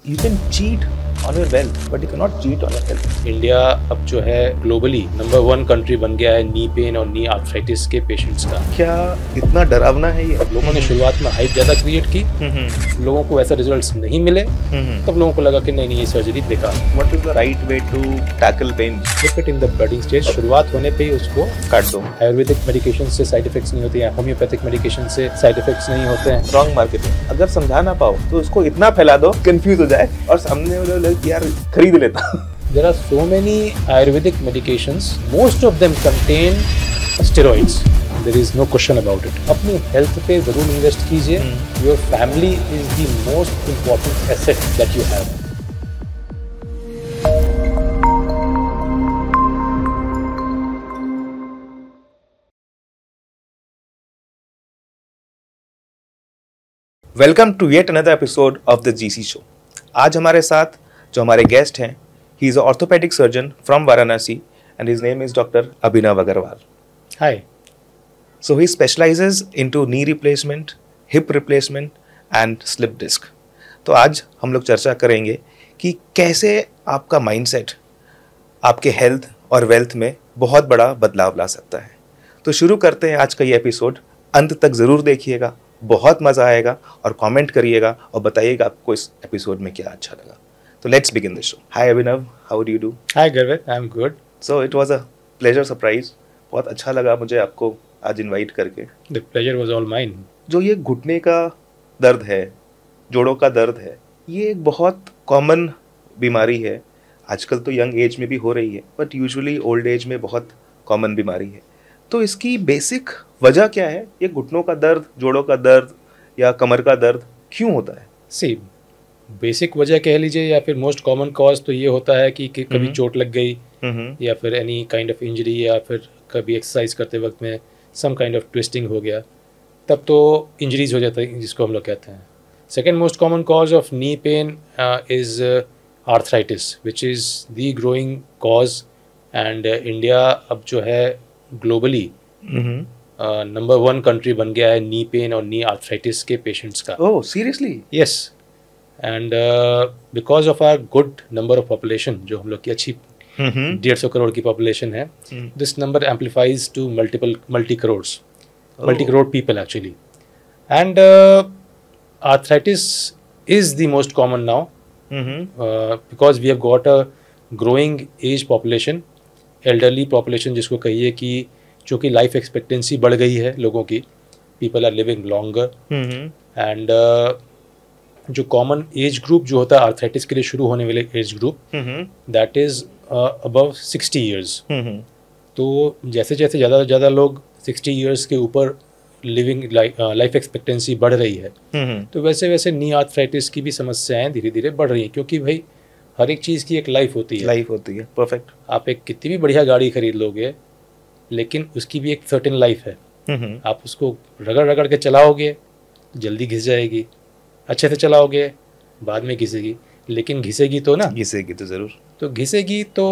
You can cheat on your wealth, but you cannot cheat on your health. India अब जो है globally number 1 country बन गया है नी पेन और नी आर्थराइटिस के पेशेंट्स का। क्या इतना डरावना है ये? लोगों ने शुरुआत में हाइप ज़्यादा क्रिएट की, लोगों को ऐसा रिजल्ट्स नहीं मिले, तब लोगों को लगा कि नहीं ये सर्जरी बेकार। What is the right way to tackle pain? Look it in the budding stage, शुरुआत होने पे ही उसको काट दो। आयुर्वेदिक मेडिकेशन से साइड इफेक्ट्स नहीं होते हैं, होम्योपैथिक मेडिकेशन से साइड इफेक्ट्स नहीं होते हैं। Wrong marketing. अगर समझा ना पाओ तो उसको इतना फैला दो कंफ्यूज हो जाए और सामने वाले लोग यार खरीद लेता। There are so many Ayurvedic medications. Most of them contain steroids. There is no question about it. अपनी हेल्थ पे जरूर इन्वेस्ट कीजिए. Your family is the most important asset that you have. Welcome to yet another episode of the GC show. आज हमारे साथ जो हमारे guest हैं, he is a orthopaedic surgeon from Varanasi and his name is doctor Abhinav Agarwal. Hi. So he specializes into knee replacement, hip replacement and slip disc. तो आज हम लोग चर्चा करेंगे कि कैसे आपका माइंडसेट आपके हेल्थ और वेल्थ में बहुत बड़ा बदलाव ला सकता है। तो शुरू करते हैं आज का ये एपिसोड। अंत तक ज़रूर देखिएगा, बहुत मज़ा आएगा और कमेंट करिएगा और बताइएगा आपको इस एपिसोड में क्या अच्छा लगा। तो let's begin the show. Hi Abhinav, how do you do? Hi Garvit, I'm good. So it was a pleasure surprise. बहुत अच्छा लगा मुझे आपको आज इनवाइट करके। The pleasure was all mine. जो ये घुटने का दर्द है, जोड़ों का दर्द है, ये एक बहुत कॉमन बीमारी है। आजकल तो यंग एज में भी हो रही है, बट यूजुअली ओल्ड एज में बहुत कॉमन बीमारी है। तो इसकी बेसिक वजह क्या है? ये घुटनों का दर्द, जोड़ों का दर्द या कमर का दर्द क्यों होता है? See, बेसिक वजह कह लीजिए या फिर मोस्ट कॉमन कॉज तो ये होता है कि कभी चोट लग गई या फिर एनी काइंड ऑफ इंजरी या फिर कभी एक्सरसाइज करते वक्त में सम काइंड ऑफ ट्विस्टिंग हो गया, तब तो इंजरीज हो जाता है, जिसको हम लोग कहते हैं। Second most common cause of knee pain is arthritis, which is the growing cause. And India अब जो है ग्लोबली नंबर 1 कंट्री बन गया है नी पेन और नी आर्थराइटिस के पेशेंट्स का। Oh seriously? Yes, and because of our good number of population, जो हम लोग की अच्छी 150 करोड़ की पॉपुलेशन है, this number amplifies to multi crore people actually. And arthritis is the most common now because we have got a growing age population, elderly population जिसको कहिए कि चूँकि लाइफ एक्सपेक्टेंसी बढ़ गई है लोगों की, people are living longer. And जो कॉमन एज ग्रुप जो होता है आर्थराइटिस के लिए शुरू होने वाले age group, that is above 60 years. तो जैसे जैसे ज़्यादा से ज़्यादा लोग 60 ईयर्स के ऊपर लिविंग लाइफ एक्सपेक्टेंसी बढ़ रही है, तो वैसे वैसे नी आर्थराइटिस की भी समस्याएं धीरे धीरे बढ़ रही हैं, क्योंकि भाई हर एक चीज़ की एक लाइफ होती है। परफेक्ट। आप एक कितनी भी बढ़िया गाड़ी खरीद लोगे, लेकिन उसकी भी एक सर्टेन लाइफ है। आप उसको रगड़ रगड़ के चलाओगे, जल्दी घिस जाएगी, अच्छे से चलाओगे बाद में घिसेगी, लेकिन घिसेगी तो ना, घिसेगी तो ज़रूर। तो घिसेगी तो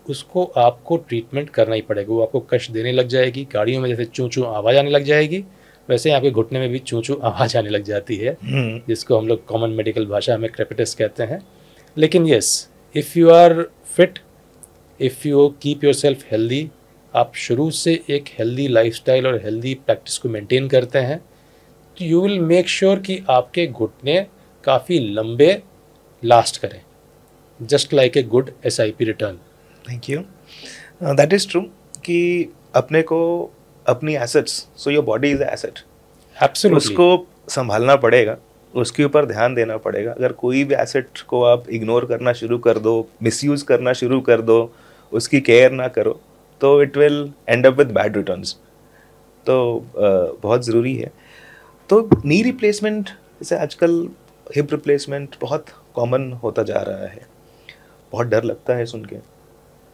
उसको आपको ट्रीटमेंट करना ही पड़ेगा। वो आपको कष्ट देने लग जाएगी। गाड़ियों में जैसे चूँ चूँ आवाज़ आने लग जाएगी, वैसे आपके घुटने में भी चूँ चूँ आवाज़ आने लग जाती है, जिसको हम लोग कॉमन मेडिकल भाषा में क्रेपिटस कहते हैं। लेकिन yes, if you are fit, if you keep yourself healthy, आप शुरू से एक हेल्दी लाइफस्टाइल और हेल्दी प्रैक्टिस को मेंटेन करते हैं, तो यू विल मेक श्योर कि आपके घुटने काफ़ी लंबे लास्ट करें, just like a good SIP return. Thank you. That is true कि अपने को अपनी assets, so your body is asset, absolutely उसको संभालना पड़ेगा, उसके ऊपर ध्यान देना पड़ेगा। अगर कोई भी एसेट को आप इग्नोर करना शुरू कर दो, मिसयूज़ करना शुरू कर दो, उसकी केयर ना करो, तो it will and up with bad returns. तो बहुत ज़रूरी है। तो नी रिप्लेसमेंट, जैसे आजकल हिप रिप्लेसमेंट बहुत कॉमन होता जा रहा है, बहुत डर लगता है सुन के,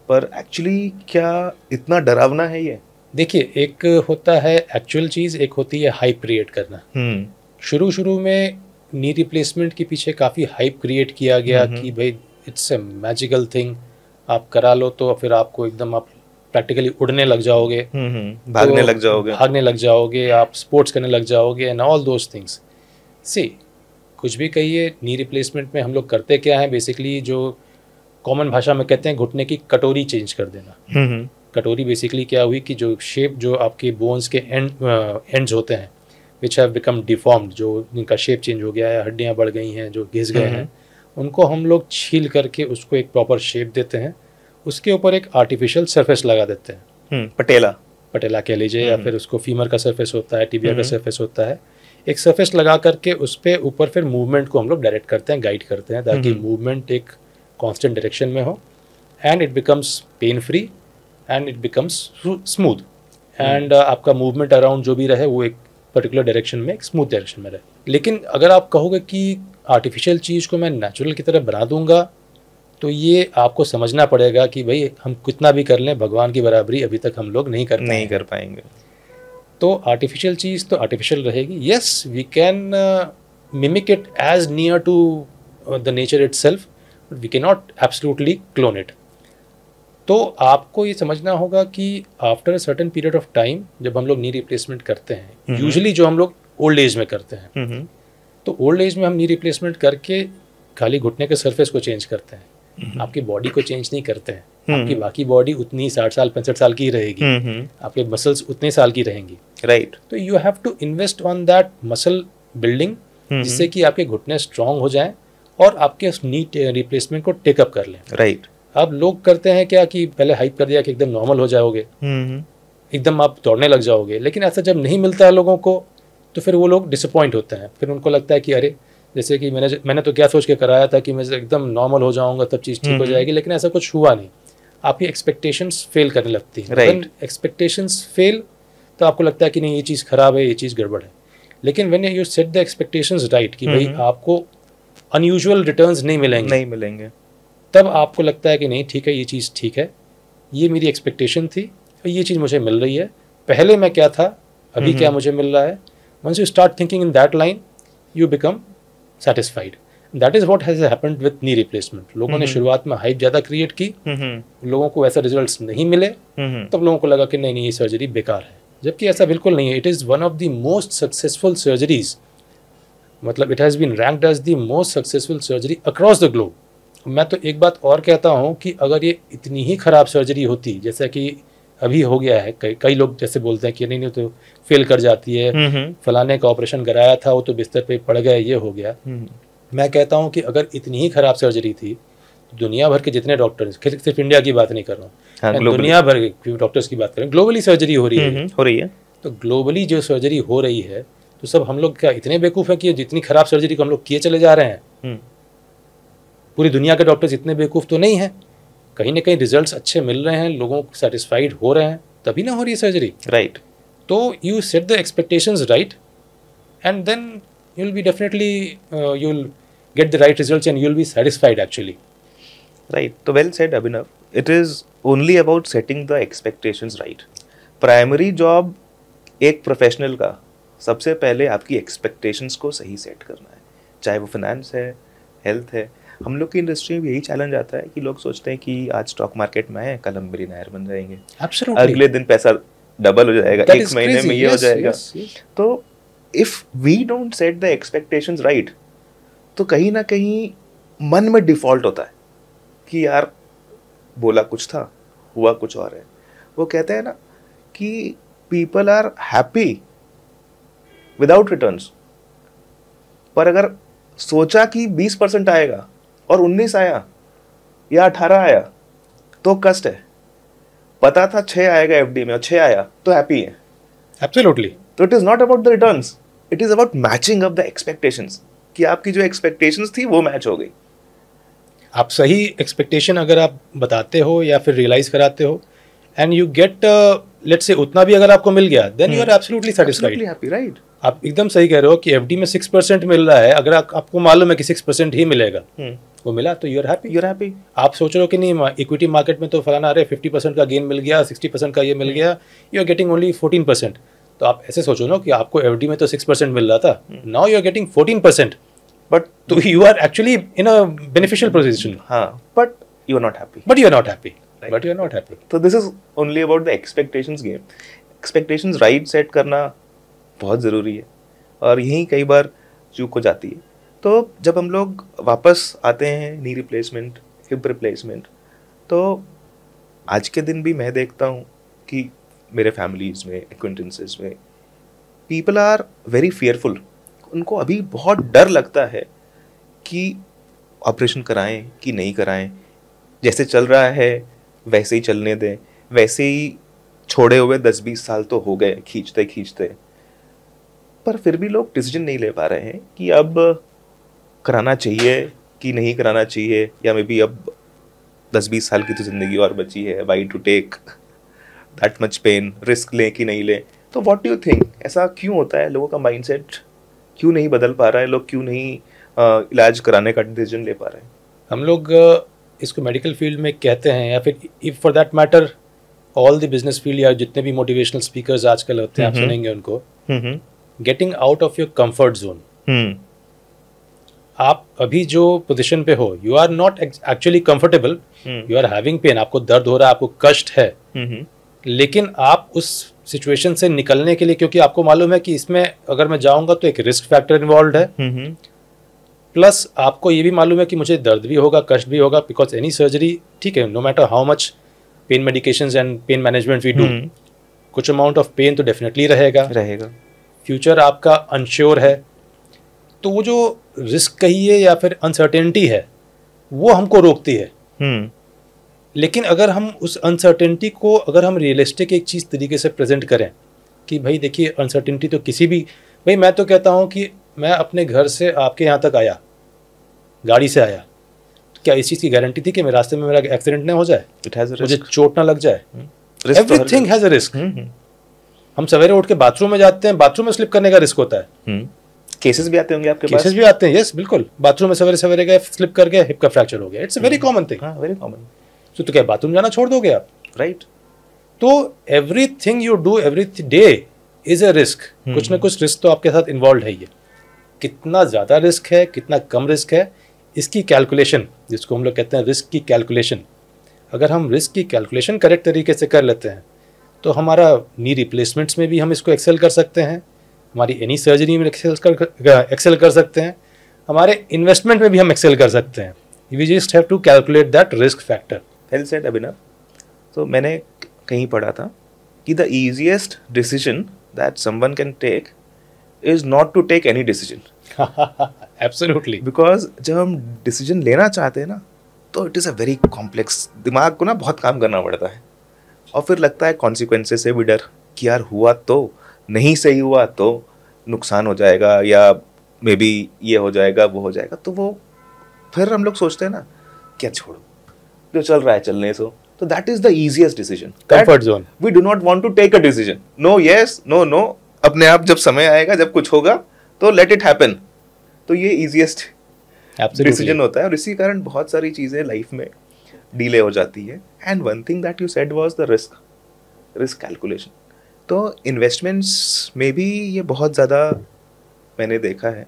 पर एक्चुअली क्या इतना डरावना है ये? देखिए, एक होता है एक्चुअल चीज़, एक होती है हाइप क्रिएट करना। शुरू में नी रिप्लेसमेंट के पीछे काफ़ी हाइप क्रिएट किया गया कि भाई इट्स ए मैजिकल थिंग, आप करा लो तो फिर आपको एकदम आप प्रैक्टिकली उड़ने लग जाओगे, भागने लग जाओगे, आप स्पोर्ट्स करने लग जाओगे एंड ऑल दोज थिंग्स। सी, कुछ भी कहिए, नी रिप्लेसमेंट में हम लोग करते क्या है, बेसिकली जो कॉमन भाषा में कहते हैं घुटने की कटोरी चेंज कर देना। कटोरी बेसिकली क्या हुई कि जो शेप, जो आपके बोन्स के एंड्स होते हैं विच हैव बिकम डिफॉर्म्ड, जो इनका शेप चेंज हो गया है, हड्डियाँ बढ़ गई हैं, जो घिस गए हैं, उनको हम लोग छील करके उसको एक प्रॉपर शेप देते हैं, उसके ऊपर एक आर्टिफिशियल सरफेस लगा देते हैं। पटेला कह लीजिए, या फिर उसको फीमर का सरफेस होता है, टिबिया का सरफेस होता है, एक सरफेस लगा करके उस पर ऊपर फिर मूवमेंट को हम लोग डायरेक्ट करते हैं, गाइड करते हैं, ताकि मूवमेंट एक कांस्टेंट डायरेक्शन में हो, and it becomes pain free and it becomes smooth, and आपका मूवमेंट अराउंड जो भी रहे वो एक पर्टिकुलर डायरेक्शन में, एक स्मूथ डायरेक्शन में रहे। लेकिन अगर आप कहोगे कि आर्टिफिशियल चीज़ को मैं नेचुरल की तरह बना दूंगा, तो ये आपको समझना पड़ेगा कि भाई हम कितना भी कर लें, भगवान की बराबरी अभी तक हम लोग नहीं कर पाएंगे। तो आर्टिफिशियल चीज़ तो आर्टिफिशियल रहेगी। Yes, we can mimic it as near to the nature itself, but we can not absolutely clone it. तो आपको ये समझना होगा कि after a certain period of time जब हम लोग नी रिप्लेसमेंट करते हैं, यूजुअली जो हम लोग ओल्ड एज में करते हैं, तो ओल्ड एज में हम नी रिप्लेसमेंट करके खाली घुटने के सरफेस को चेंज करते हैं, आपकी बॉडी को चेंज नहीं करते हैं। आपकी बाकी बॉडी उतनी 60 साल 65 साल की रहेगी, आपके मसल्स उतने साल की रहेंगी, राइट। तो you have to invest on that muscle building, जिससे कि आपके घुटने स्ट्रांग हो जाएं और आपके नी रिप्लेसमेंट को टेकअप कर लें, राइट। अब लोग करते हैं क्या कि पहले हाइप कर दिया कि एकदम नॉर्मल हो जाओगे, एकदम आप दौड़ने लग जाओगे, लेकिन ऐसा जब नहीं मिलता है लोगों को, तो फिर वो लोग डिसअपॉइंट होते हैं। फिर उनको लगता है कि अरे, जैसे कि मैंने तो क्या सोच के कराया था कि मैं एकदम नॉर्मल हो जाऊंगा तब चीज़ ठीक हो जाएगी, लेकिन ऐसा कुछ हुआ नहीं। आपकी एक्सपेक्टेशंस फेल करने लगती हैं, राइट। एक्सपेक्टेशंस फेल तो आपको लगता है कि नहीं, ये चीज़ खराब है, ये चीज़ गड़बड़ है। लेकिन when you set the expectations right कि भाई आपको अनयूजुअल रिटर्न्स नहीं मिलेंगे, तब आपको लगता है कि नहीं ठीक है, ये चीज़ ठीक है, ये मेरी एक्सपेक्टेशन थी और ये चीज़ मुझे मिल रही है, पहले मैं क्या था, अभी क्या मुझे मिल रहा है। Once you start thinking in that line, you become satisfied. That is what has happened with knee replacement. लोगों ने शुरुआत में हाइप ज़्यादा क्रिएट की, लोगों को ऐसा रिजल्ट्स नहीं मिले, तब लोगों को लगा कि नहीं ये सर्जरी बेकार है, जबकि ऐसा बिल्कुल नहीं है। It is one of the most successful surgeries, मतलब it has been ranked as the most successful surgery across the globe. मैं तो एक बात और कहता हूँ कि अगर ये इतनी ही ख़राब सर्जरी होती जैसा कि अभी हो गया है, कई लोग जैसे बोलते हैं कि नहीं तो फेल कर जाती है, फलाने का ऑपरेशन कराया था वो तो बिस्तर पे पड़ गया, ये हो गया। मैं कहता हूँ कि अगर इतनी ही खराब सर्जरी थी, तो दुनिया भर के जितने डॉक्टर, सिर्फ इंडिया की बात नहीं कर रहा हूँ, मैं दुनिया भर के डॉक्टर्स की बात कर रहा हूँ, ग्लोबली सर्जरी हो रही है। तो ग्लोबली जो सर्जरी हो रही है, तो सब हम लोग क्या इतने बेवकूफ़ हैं कि जितनी खराब सर्जरी को हम लोग किए चले जा रहे हैं? पूरी दुनिया के डॉक्टर्स इतने बेवकूफ़ तो नहीं हैं। कहीं ना कहीं रिजल्ट्स अच्छे मिल रहे हैं, लोगों को सेटिस्फाइड हो रहे हैं, तभी ना हो रही है सर्जरी, राइट। तो you set the expectations right and then you will be definitely you will get the right results and you will be satisfied actually, right. तो well said Abhinav, it is only about setting the expectations right. Primary job एक professional का सबसे पहले आपकी expectations को सही set करना है, चाहे वो फाइनेंस है, हेल्थ है। हम लोग की इंडस्ट्री में यही चैलेंज आता है कि लोग सोचते हैं कि आज स्टॉक मार्केट में है, कल हम मिलियनेयर बन जाएंगे, अगले दिन पैसा डबल हो जाएगा, एक महीने में ये हो जाएगा। तो if we don't set the expectations right, तो कहीं ना कहीं मन में डिफॉल्ट होता है कि यार बोला कुछ था, हुआ कुछ और है। वो कहते हैं ना कि people are happy without returns, पर अगर सोचा कि 20% आएगा और 19 आया या 18 आया तो कष्ट है। पता था 6 आएगा एफडी में और 6 आया तो हैप्पी है। एब्सोल्युटली। तो it is not about the returns, it is about matching up the expectations, कि आपकी जो एक्सपेक्टेशंस थी वो मैच हो गई। आप सही एक्सपेक्टेशन अगर आप बताते हो या फिर रियलाइज कराते हो and you get let's say उतना भी अगर आपको मिल गया, then you are absolutely satisfied, happy, right. आप एकदम सही कह रहे हो कि एफडी में 6% मिल रहा है, अगर आपको मालूम है कि 6% ही मिलेगा, वो मिला तो यू आर हैप्पी। आप सोच रहे हो कि नहीं इक्विटी मार्केट में तो फलाना अरे 50% का गेन मिल गया, 60% का ये मिल गया, यू आर गेटिंग ओनली 14%। तो आप ऐसे सोचो ना कि आपको एफडी में तो 6% मिल रहा था, now you are getting 14%, but तो you are actually in a beneficial position, but you are not happy, but you are not happy. So this is only about the expectations game. Expectations right set करना बहुत ज़रूरी है, और यहीं कई बार चूक हो जाती है। तो जब हम लोग वापस आते हैं नी रिप्लेसमेंट, हिप रिप्लेसमेंट, तो आज के दिन भी मैं देखता हूँ कि मेरे फैमिलीज में, एक्वेंटेंसेस में, पीपल आर वेरी फियरफुल. उनको अभी बहुत डर लगता है कि ऑपरेशन कराएं कि नहीं कराएं, जैसे चल रहा है वैसे ही चलने दें, वैसे ही छोड़े हुए 10-20 साल तो हो गए खींचते खींचते, पर फिर भी लोग डिसीजन नहीं ले पा रहे हैं कि अब कराना चाहिए कि नहीं कराना चाहिए, या मे बी अब 10-20 साल की तो ज़िंदगी और बची है, why to take that much pain, risk लें कि नहीं लें. तो व्हाट डू यू थिंक, ऐसा क्यों होता है? लोगों का माइंडसेट क्यों नहीं बदल पा रहा है? लोग क्यों नहीं इलाज कराने का डिसीजन ले पा रहे हैं? हम लोग इसको मेडिकल फील्ड में कहते हैं, या फिर if for that matter all the business field, या जितने भी मोटिवेशनल स्पीकर्स आजकल होते हैं, आप सुनेंगे उनको, getting out of your comfort zone. आप अभी जो पोजीशन पे हो, you are not actually comfortable, you are having pain, आपको दर्द हो रहा है, आपको कष्ट है, लेकिन आप उस सिचुएशन से निकलने के लिए, क्योंकि आपको मालूम है कि इसमें अगर मैं जाऊंगा तो एक रिस्क फैक्टर इन्वॉल्व है, प्लस आपको ये भी मालूम है कि मुझे दर्द भी होगा, कष्ट भी होगा, बिकॉज एनी सर्जरी, ठीक है, no matter how much pain medications and pain management we do, कुछ अमाउंट ऑफ पेन तो डेफिनेटली रहेगा. फ्यूचर आपका अनश्योर है, तो वो जो रिस्क कहिए या फिर अनसर्टेनिटी है, वो हमको रोकती है. लेकिन अगर हम उस अनसर्टेनिटी को, अगर हम रियलिस्टिक एक चीज़ तरीके से प्रेजेंट करें कि भाई देखिए अनसर्टेनिटी तो किसी भी, भाई मैं तो कहता हूँ कि मैं अपने घर से आपके यहाँ तक आया, गाड़ी से आया, क्या इस चीज़ की गारंटी थी कि मैं रास्ते में मेरा एक्सीडेंट ना हो जाए, मुझे चोट ना लग जाए? Everything has a risk. हम सवेरे उठ के बाथरूम में जाते हैं, बाथरूम में स्लिप करने का रिस्क होता है. केसेस भी आते होंगे आपके पास? केसेस भी आते हैं, यस बिल्कुल. बाथरूम में सवेरे सवेरे गए, स्लिप कर गए, हिप का फ्रैक्चर हो गया. It's a very common thing. Very common. तो क्या बाथरूम जाना छोड़ दोगे आप? राइट. तो everything you do every day is a risk. कुछ ना कुछ रिस्क तो आपके साथ इन्वॉल्व है. ये कितना ज़्यादा रिस्क है, कितना कम रिस्क है, इसकी कैलकुलेशन, जिसको हम लोग कहते हैं रिस्क की कैलकुलेशन, अगर हम रिस्क की कैलकुलेशन करेक्ट तरीके से कर लेते हैं तो हमारा नी रिप्लेसमेंट्स में भी हम इसको एक्सेल कर सकते हैं, हमारी एनी सर्जरी में एक्सेल कर सकते हैं, हमारे इन्वेस्टमेंट में भी हम एक्सेल कर सकते हैं. We just have to calculate that risk factor. Well said Abhinav. तो मैंने कहीं पढ़ा था कि the easiest decision that someone can take is not to take any decision. Absolutely. Because जब हम डिसीजन लेना चाहते हैं ना, तो it is a very complex, दिमाग को ना बहुत काम करना पड़ता है, और फिर लगता है कॉन्सिक्वेंसेस से भी डर कि यार हुआ तो, नहीं सही हुआ तो नुकसान हो जाएगा, या मे बी ये हो जाएगा, वो हो जाएगा. तो वो फिर हम लोग सोचते हैं ना, क्या छोड़ो, जो चल रहा है चलने सो. तो that is the easiest decision, comfort zone. We do not want to take a decision. No yes, no no, अपने आप जब समय आएगा, जब कुछ होगा तो लेट इट हैपन. तो ये इजीएस्ट डिसीजन होता है, और इसी कारण बहुत सारी चीज़ें लाइफ में डिले हो जाती है. And one thing that you said was the risk calculation. तो इन्वेस्टमेंट्स में भी ये बहुत ज़्यादा मैंने देखा है,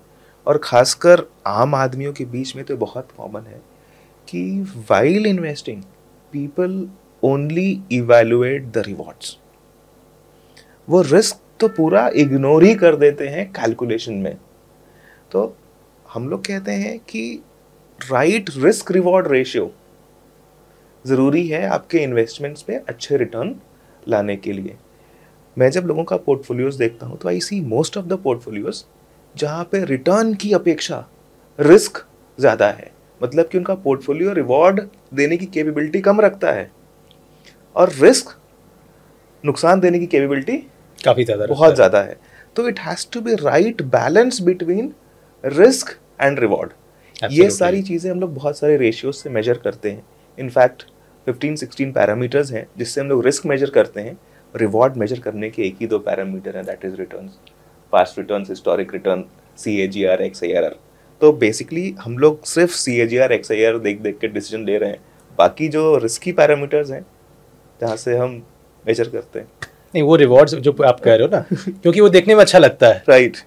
और ख़ासकर आम आदमियों के बीच में तो बहुत कॉमन है कि while investing people only evaluate the rewards. वो रिस्क तो पूरा इग्नोर ही कर देते हैं कैलकुलेशन में. तो हम लोग कहते हैं कि राइट रिस्क रिवॉर्ड रेशियो ज़रूरी है आपके इन्वेस्टमेंट्स पे अच्छे रिटर्न लाने के लिए. मैं जब लोगों का पोर्टफोलियोज देखता हूँ तो आई सी मोस्ट ऑफ द पोर्टफोलियोज जहाँ पे रिटर्न की अपेक्षा रिस्क ज़्यादा है. मतलब कि उनका पोर्टफोलियो रिवॉर्ड देने की कैपेबिलिटी कम रखता है, और रिस्क नुकसान देने की कैपेबिलिटी काफ़ी ज़्यादा, बहुत ज़्यादा है. तो it has to be right balance between risk and reward. ये सारी चीज़ें हम लोग बहुत सारे रेशियोज से मेजर करते हैं. इनफैक्ट 15-16 पैरामीटर्स हैं जिससे हम लोग रिस्क मेजर करते हैं. रिवॉर्ड मेजर करने के एक ही 2 पैरामीटर हैं, that is returns, past returns, historic return, CAGR, XIR. तो बेसिकली हम लोग सिर्फ CAGR, XIR देख देख के डिसीजन ले रहे हैं. बाकी जो रिस्की पैरामीटर्स हैं जहाँ से हम मेजर करते हैं, नहीं वो रिवॉर्ड्स जो आप कह रहे हो ना, क्योंकि वो देखने में अच्छा लगता है, राइट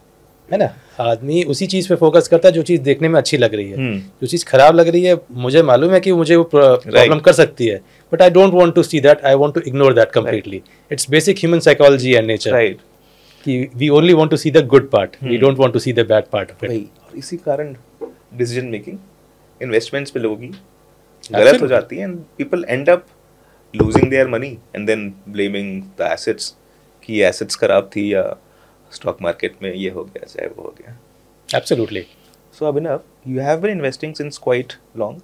है ना. आदमी उसी चीज़ पे फोकस करता है जो चीज़ देखने में अच्छी लग रही है. जो चीज़ खराब लग रही है, मुझे मालूम है कि मुझे वो प्रॉब्लम कर सकती है, but I don't want to see that, I want to ignore that completely. It's basic human psychology and nature, right, कि we only want to see the good part, we don't want to see the bad part of it. और इसी कारण decision making investments पे लोगों की गलत हो जाती है and people end up losing their money and then blaming the assets कि एसेट्स खराब थी या स्टॉक मार्केट में ये हो गया चाहे वो हो गया. Absolutely. So Abhinav, you have been investing since quite long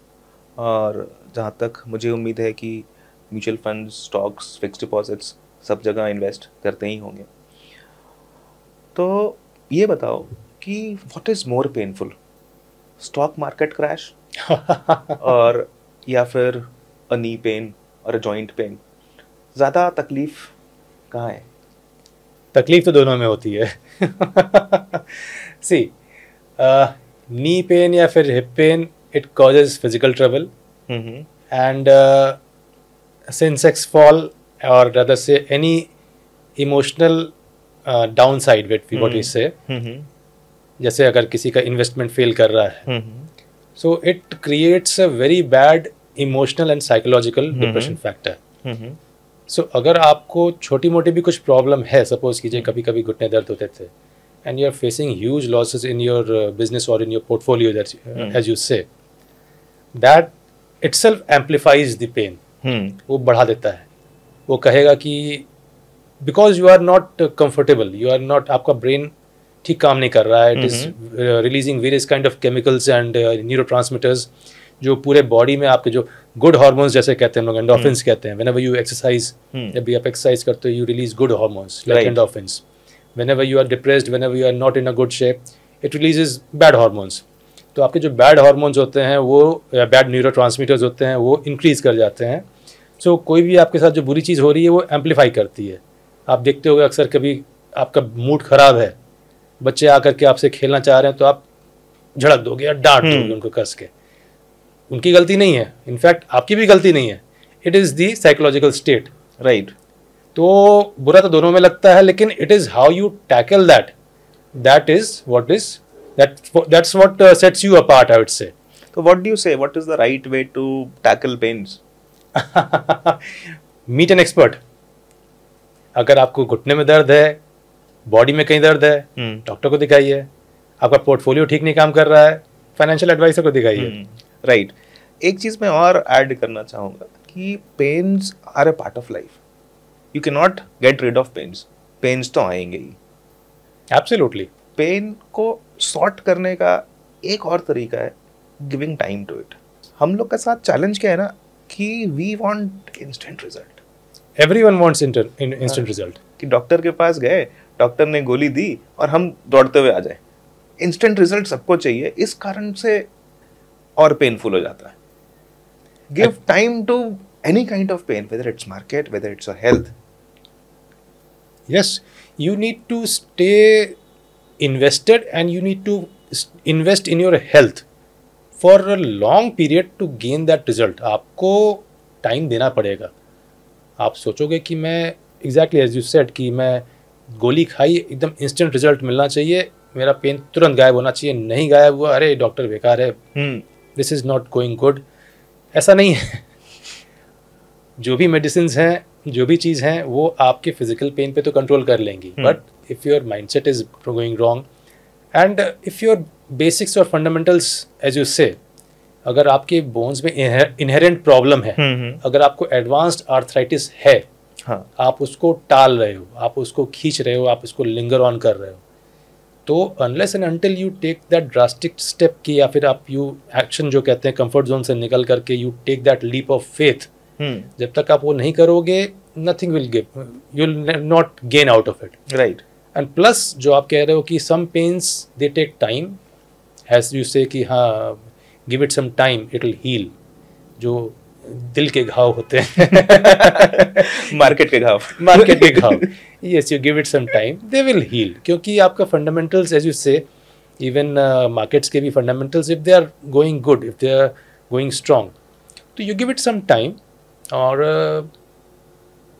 और जहाँ तक मुझे उम्मीद है कि mutual funds, stocks, fixed deposits सब जगह इन्वेस्ट करते ही होंगे. तो ये बताओ कि what is more painful, stock market crash और या फिर अ नी पेन और अ जॉइंट पेन? ज़्यादा तकलीफ कहाँ है? तकलीफ तो दोनों में होती है. सी, नी पेन या फिर hip pain, it causes physical trouble and Sensex fall और rather say any emotional downside with what we say. जैसे अगर किसी का इन्वेस्टमेंट फेल कर रहा है, so it creates a very bad emotional and psychological depression factor. So अगर आपको छोटी मोटी भी कुछ प्रॉब्लम है, सपोज कीजिए कभी कभी घुटने दर्द होते थे and you are facing huge losses in your business और in your portfolio, as you say, that itself amplifies the pain. वो बढ़ा देता है. वो कहेगा कि because you are not comfortable, you are not, आपका ब्रेन ठीक काम नहीं कर रहा है, it is releasing various kind of chemicals and neurotransmitters जो पूरे बॉडी में आपके जो गुड हार्मोन्स जैसे कहते हैं हम लोग, एंडोर्फिन्स कहते हैं. व्हेनेवर यू एक्सरसाइज, जब भी आप एक्सरसाइज करते हो, you release good hormones like endorphins. Whenever you are depressed, whenever you are not in a good shape, it releases bad hormones. तो आपके जो बैड हार्मोन्स होते हैं वो, बैड न्यूरोट्रांसमीटर्स होते हैं, वो इंक्रीज कर जाते हैं. सो कोई भी आपके साथ जो बुरी चीज़ हो रही है वो एम्पलीफाई करती है. आप देखते होगे अक्सर कभी आपका मूड ख़राब है, बच्चे आकर के आपसे खेलना चाह रहे हैं तो आप झड़क दोगे या डांट दोगे उनको कस के. उनकी गलती नहीं है, इनफैक्ट आपकी भी गलती नहीं है, it is the psychological state. Right. तो बुरा तो दोनों में लगता है, लेकिन it is how you tackle that, that is what is that's what sets you apart, I would say. तो what do you say, what is the right way to tackle pains? Meet an expert. अगर आपको घुटने में दर्द है, body में कहीं दर्द है, डॉक्टर को दिखाइए. आपका पोर्टफोलियो ठीक नहीं काम कर रहा है, फाइनेंशियल एडवाइजर को दिखाइए. राइट. एक चीज मैं और ऐड करना चाहूंगा कि pains are a part of life. You can not get rid of pains. Pains तो आएंगे ही. एब्सोल्युटली. पेन को सॉर्ट करने का एक और तरीका है गिविंग टाइम टू इट. हम लोग का साथ चैलेंज क्या है ना कि we want instant result. Everyone wants instant result. कि डॉक्टर के पास गए, डॉक्टर ने गोली दी और हम दौड़ते हुए आ जाए. इंस्टेंट रिजल्ट सबको चाहिए, इस कारण से और पेनफुल हो जाता है. Give time to any kind of pain, whether it's market, whether it's your health. Yes, you need to stay invested and you need to invest in your health for a long period to gain that result. आपको time देना पड़ेगा. आप सोचोगे कि मैं exactly as you said कि मैं गोली खाई, एकदम इंस्टेंट रिजल्ट मिलना चाहिए, मेरा पेन तुरंत गायब होना चाहिए. नहीं गायब हुआ, अरे डॉक्टर बेकार है, this is not going good. ऐसा नहीं है. जो भी मेडिसिन हैं, जो भी चीज़ हैं, वो आपके फिजिकल पेन पे तो कंट्रोल कर लेंगी, but if your mindset is going wrong and if your basics और फंडामेंटल्स एज यू से, अगर आपके बोन्स में इनहेरेंट प्रॉब्लम है, अगर आपको एडवांस्ड आर्थराइटिस है, हाँ. आप उसको टाल रहे हो, आप उसको खींच रहे हो, आप उसको लिंगर ऑन कर रहे हो, तो unless and until you take that drastic step की, या फिर आप यू एक्शन जो कहते हैं कंफर्ट जोन से निकल करके you take that leap of faith, जब तक आप वो नहीं करोगे, nothing will give, you will not gain out of it. Right. And plus जो आप कह रहे हो कि some pains they take time, as you say कि हाँ give it some time, it will heal. जो दिल के घाव होते हैं मार्केट के घाव, मार्केट के घाव, yes, you give it some time, they will heal. क्योंकि आपका fundamentals as you say, even markets के भी fundamentals, if they are going good, if they are going strong, तो you give it some time. और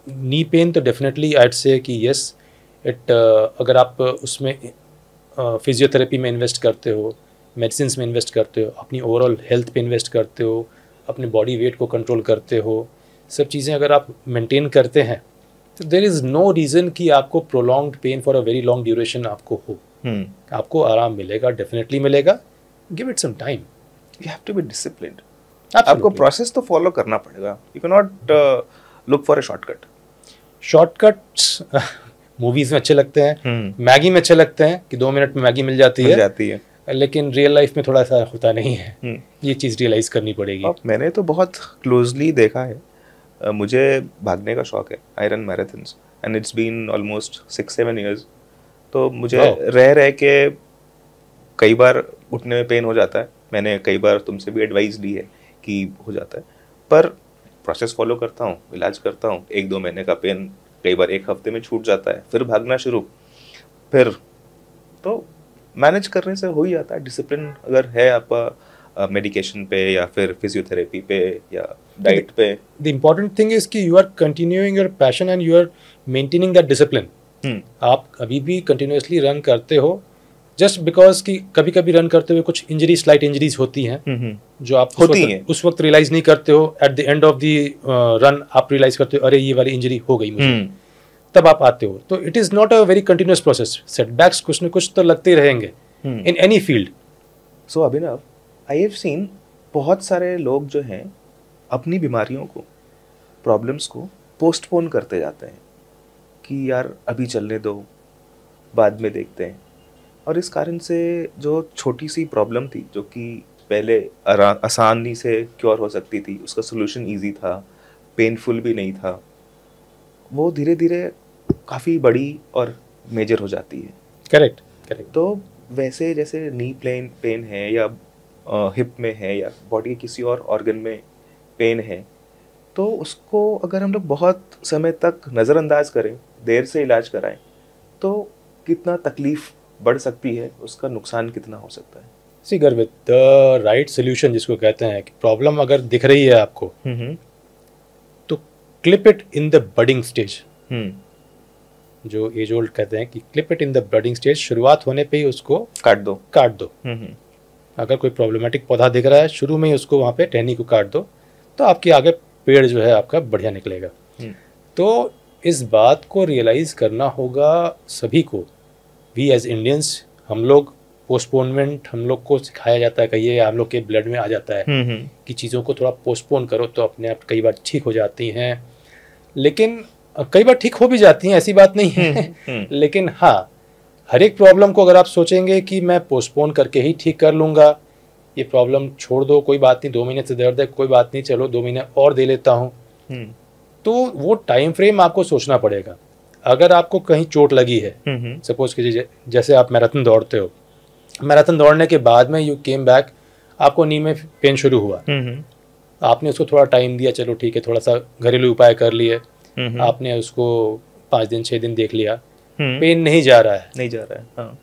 knee pain तो definitely I would say कि yes, it अगर आप उसमें फिजियोथेरेपी में इन्वेस्ट करते हो, मेडिसिन में इन्वेस्ट करते हो, अपनी ओवरऑल हेल्थ पे इन्वेस्ट करते हो, अपने बॉडी वेट को कंट्रोल करते हो, सब चीज़ें अगर आप मेंटेन करते हैं, तो देयर इज़ नो रीज़न कि आपको prolonged pain for a very long duration आपको हो. आपको आराम मिलेगा, डेफिनेटली मिलेगा, give it some time. You have to be disciplined. आपको प्रोसेस तो फॉलो करना पड़ेगा. You can not look for a shortcut. Shortcuts movies में अच्छे लगते हैं, मैगी में अच्छे लगते हैं कि 2 मिनट में मैगी मिल जाती है, लेकिन रियल लाइफ में थोड़ा सा होता नहीं है. ये चीज़ रियलाइज करनी पड़ेगी. अब मैंने तो बहुत क्लोजली देखा है. मुझे भागने का शौक है. I run marathons and it's been almost 6-7 years. तो मुझे रह के कई बार घुटने में पेन हो जाता है. मैंने कई बार तुमसे भी एडवाइस ली है कि हो जाता है, पर प्रोसेस फॉलो करता हूँ, इलाज करता हूँ. 1-2 महीने का पेन कई बार 1 हफ्ते में छूट जाता है. फिर भागना शुरू, फिर तो मैनेज करने से हो ही जाता है. डिसिप्लिन अगर है आपका मेडिकेशन पे या फिर फिजियोथेरेपी पे या डाइट पे. द इम्पोर्टेंट थिंग इज कि you are continuing your passion and you are maintaining that discipline. आप अभी भी कंटिन्यूसली रन करते हो, जस्ट बिकॉज कि कभी कभी रन करते हुए कुछ इंजरी, स्लाइट इंजरीज होती हैं जो आप उस वक्त रियलाइज नहीं करते हो. At the end of the run आप रियलाइज करते हो, अरे ये वाली इंजरी हो गई मुझे, तब आप आते हो. तो it is not a very continuous process. Setbacks कुछ न कुछ तो लगते ही रहेंगे in any field. So Abhinav, I have seen बहुत सारे लोग जो हैं अपनी बीमारियों को, प्रॉब्लम्स को पोस्टपोन करते जाते हैं कि यार अभी चलने दो, बाद में देखते हैं. और इस कारण से जो छोटी सी प्रॉब्लम थी जो कि पहले आसानी से क्योर हो सकती थी, उसका सोल्यूशन इजी था, पेनफुल भी नहीं था, वो धीरे धीरे काफ़ी बड़ी और मेजर हो जाती है. करेक्ट. तो वैसे जैसे नी पेन है या हिप में है या बॉडी के किसी और ऑर्गन में पेन है, तो उसको अगर हम लोग बहुत समय तक नज़रअंदाज करें, देर से इलाज कराएं, तो कितना तकलीफ़ बढ़ सकती है, उसका नुकसान कितना हो सकता है. सी गर्वित, द राइट सोल्यूशन जिसको कहते हैं कि प्रॉब्लम अगर दिख रही है आपको, तो clip it in the budding stage. जो एज ओल्ड कहते हैं कि clip it in the budding stage. शुरुआत होने पे ही उसको काट दो. अगर कोई प्रॉब्लमेटिक पौधा दिख रहा है, शुरू में ही उसको वहाँ पे टहनी को काट दो, तो आपके आगे पेड़ जो है आपका बढ़िया निकलेगा. तो इस बात को रियलाइज़ करना होगा सभी को. वी एज इंडियंस, हम लोग पोस्टपोनमेंट, हम लोग को सिखाया जाता है, कहिए हम लोग के ब्लड में आ जाता है कि चीज़ों को थोड़ा पोस्टपोन करो तो अपने आप कई बार ठीक हो जाती हैं. लेकिन कई बार ठीक हो भी जाती हैं, ऐसी बात नहीं है. लेकिन हाँ, हर एक प्रॉब्लम को अगर आप सोचेंगे कि मैं पोस्टपोन करके ही ठीक कर लूँगा, ये प्रॉब्लम छोड़ दो, कोई बात नहीं, 2 महीने से दर्द है, कोई बात नहीं, चलो 2 महीने और दे लेता हूँ, तो वो टाइम फ्रेम आपको सोचना पड़ेगा. अगर आपको कहीं चोट लगी है, सपोज कीजिए जैसे आप मैराथन दौड़ते हो, मैराथन दौड़ने के बाद में यू केम बैक, आपको नी में पेन शुरू हुआ, आपने उसको थोड़ा टाइम दिया, चलो ठीक है, थोड़ा सा घरेलू उपाय कर लिए, आपने उसको 5 दिन 6 दिन देख लिया, पेन नहीं जा रहा है, हाँ.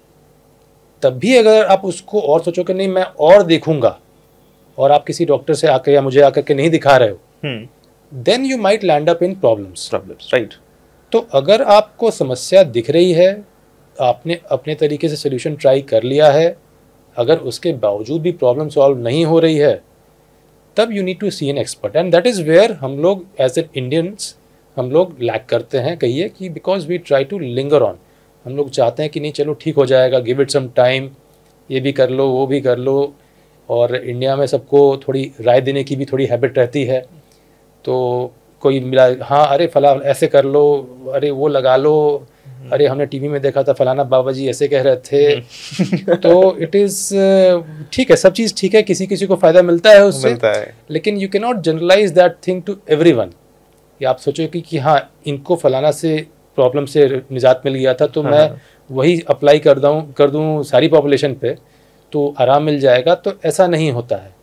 तब भी अगर आप उसको और सोचो कि नहीं मैं और देखूंगा, और आप किसी डॉक्टर से आकर या मुझे आकर के नहीं दिखा रहे हो, then you might land up in problems. Right. तो अगर आपको समस्या दिख रही है, आपने अपने तरीके से सोल्यूशन ट्राई कर लिया है, अगर उसके बावजूद भी प्रॉब्लम सॉल्व नहीं हो रही है, तब you need to see an expert. And that is where हम लोग एज एन इंडियंस हम लोग लैक करते हैं, कहिए कि because we try to linger on. हम लोग चाहते हैं कि नहीं चलो ठीक हो जाएगा, गिव इट सम टाइम, ये भी कर लो, वो भी कर लो. और इंडिया में सबको थोड़ी राय देने की भी थोड़ी हैबिट रहती है. तो कोई मिला, हाँ अरे फला ऐसे कर लो, अरे वो लगा लो, अरे हमने टीवी में देखा था फलाना बाबा जी ऐसे कह रहे थे. तो इट इज़ ठीक है, सब चीज़ ठीक है, किसी किसी को फ़ायदा मिलता है उससे, लेकिन you can not generalize that thing to everyone. या आप सोचो कि हाँ इनको फलाना से प्रॉब्लम से निजात मिल गया था, तो मैं वही अप्लाई कर दूँ सारी पॉपुलेशन पे, तो आराम मिल जाएगा. तो ऐसा नहीं होता है.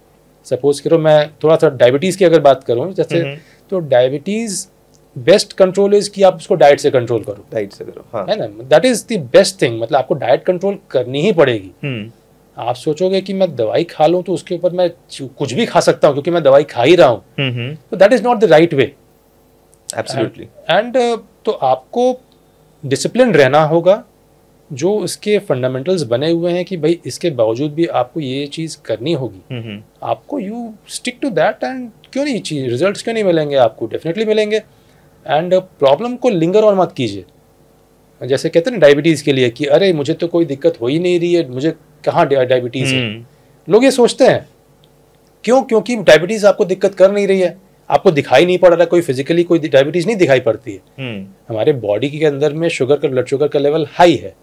सपोज करो मैं थोड़ा सा डायबिटीज़ की अगर बात करूँ, जैसे तो डायबिटीज़ बेस्ट कंट्रोल इज़ कि आप उसको डाइट से कंट्रोल करो, हाँ. है ना. That is the best thing. मतलब आपको डाइट कंट्रोल करनी ही पड़ेगी. आप सोचोगे कि मैं दवाई खा लूँ तो उसके ऊपर मैं कुछ भी खा सकता हूँ क्योंकि मैं दवाई खा ही रहा हूँ, तो that is not the right way. Absolutely. And तो आपको डिसिप्लिन रहना होगा. जो इसके फंडामेंटल्स बने हुए हैं कि भाई इसके बावजूद भी आपको ये चीज़ करनी होगी, आपको you stick to that. And क्यों नहीं चीज रिजल्ट्स क्यों नहीं मिलेंगे, आपको डेफिनेटली मिलेंगे. एंड प्रॉब्लम को लिंगर और मत कीजिए. जैसे कहते हैं ना डायबिटीज़ के लिए कि अरे मुझे तो कोई दिक्कत हो ही नहीं रही है, मुझे कहाँ डायबिटीज़ है, लोग ये सोचते हैं, क्यों? क्योंकि डायबिटीज़ आपको दिक्कत कर नहीं रही है, आपको दिखाई नहीं पड़ रहा, कोई फिजिकली कोई डायबिटीज़ नहीं दिखाई पड़ती है। हमारे बॉडी के अंदर में शुगर का, ब्लड शुगर का लेवल हाई है,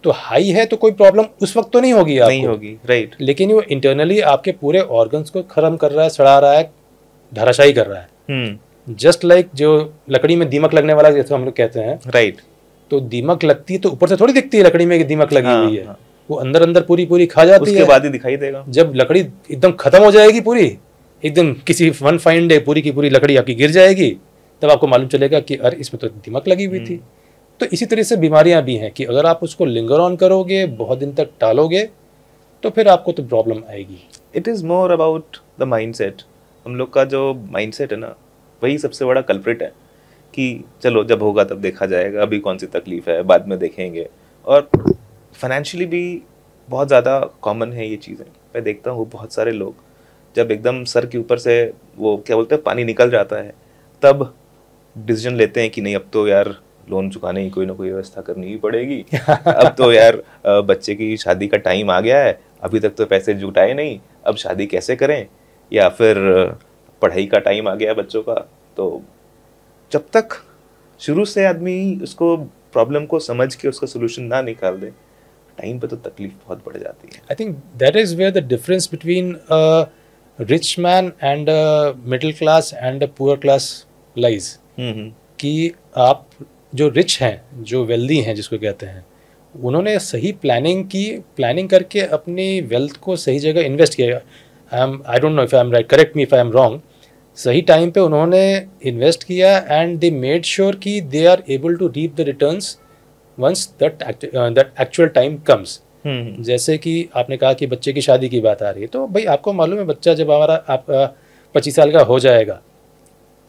तो हाई है तो कोई प्रॉब्लम उस वक्त तो नहीं होगी आपको, नहीं होगी, राइट। लेकिन वो इंटरनली आपके पूरे ऑर्गन्स को खत्म कर रहा है, सड़ा रहा है, धराशायी कर रहा है। जस्ट लाइक जो लकड़ी में दीमक लगने वाला जैसे हम लोग कहते हैं, राइट, तो दीमक लगती है तो ऊपर से थोड़ी दिखती है लकड़ी में दीमक लगी हुई है, वो अंदर अंदर पूरी खा जाती है, उसके बाद ही दिखाई देगा। जब लकड़ी एकदम खत्म हो जाएगी पूरी, एकदम किसी वन फाइन डे पूरी की पूरी लकड़ी आपकी गिर जाएगी, तब आपको मालूम चलेगा कि अरे इसमें तो दीमक लगी हुई थी। तो इसी तरह से बीमारियां भी हैं कि अगर आप उसको लिंगर ऑन करोगे, बहुत दिन तक टालोगे, तो फिर आपको तो प्रॉब्लम आएगी। It is more about the mindset. हम लोग का जो माइंडसेट है ना, वही सबसे बड़ा कल्प्रिट है कि चलो जब होगा तब देखा जाएगा, अभी कौन सी तकलीफ है, बाद में देखेंगे। और फाइनेंशियली भी बहुत ज़्यादा कॉमन है ये चीज़ें। मैं देखता हूँ बहुत सारे लोग जब एकदम सर के ऊपर से वो क्या बोलते हैं पानी निकल जाता है, तब डिसीजन लेते हैं कि नहीं अब तो यार लोन चुकाने की कोई ना कोई व्यवस्था करनी ही पड़ेगी, अब तो यार बच्चे की शादी का टाइम आ गया है, अभी तक तो पैसे जुटाए नहीं, अब शादी कैसे करें, या फिर पढ़ाई का टाइम आ गया बच्चों का। तो जब तक शुरू से आदमी उसको प्रॉब्लम को समझ के उसका सोल्यूशन ना निकाल दे, टाइम पे तो तकलीफ बहुत बढ़ जाती है। I think that is where the difference between rich man and middle class and poor class lies. कि आप जो रिच हैं, जो वेल्दी हैं जिसको कहते हैं, उन्होंने सही प्लानिंग करके अपनी वेल्थ को सही जगह इन्वेस्ट किया। I don't know if I am right, correct me if I am wrong. सही टाइम पे उन्होंने इन्वेस्ट किया एंड दे मेड श्योर कि they are able to reap the returns once that actual time comes. जैसे कि आपने कहा कि बच्चे की शादी की बात आ रही है, तो भाई आपको मालूम है बच्चा जब हमारा आपका 25 साल का हो जाएगा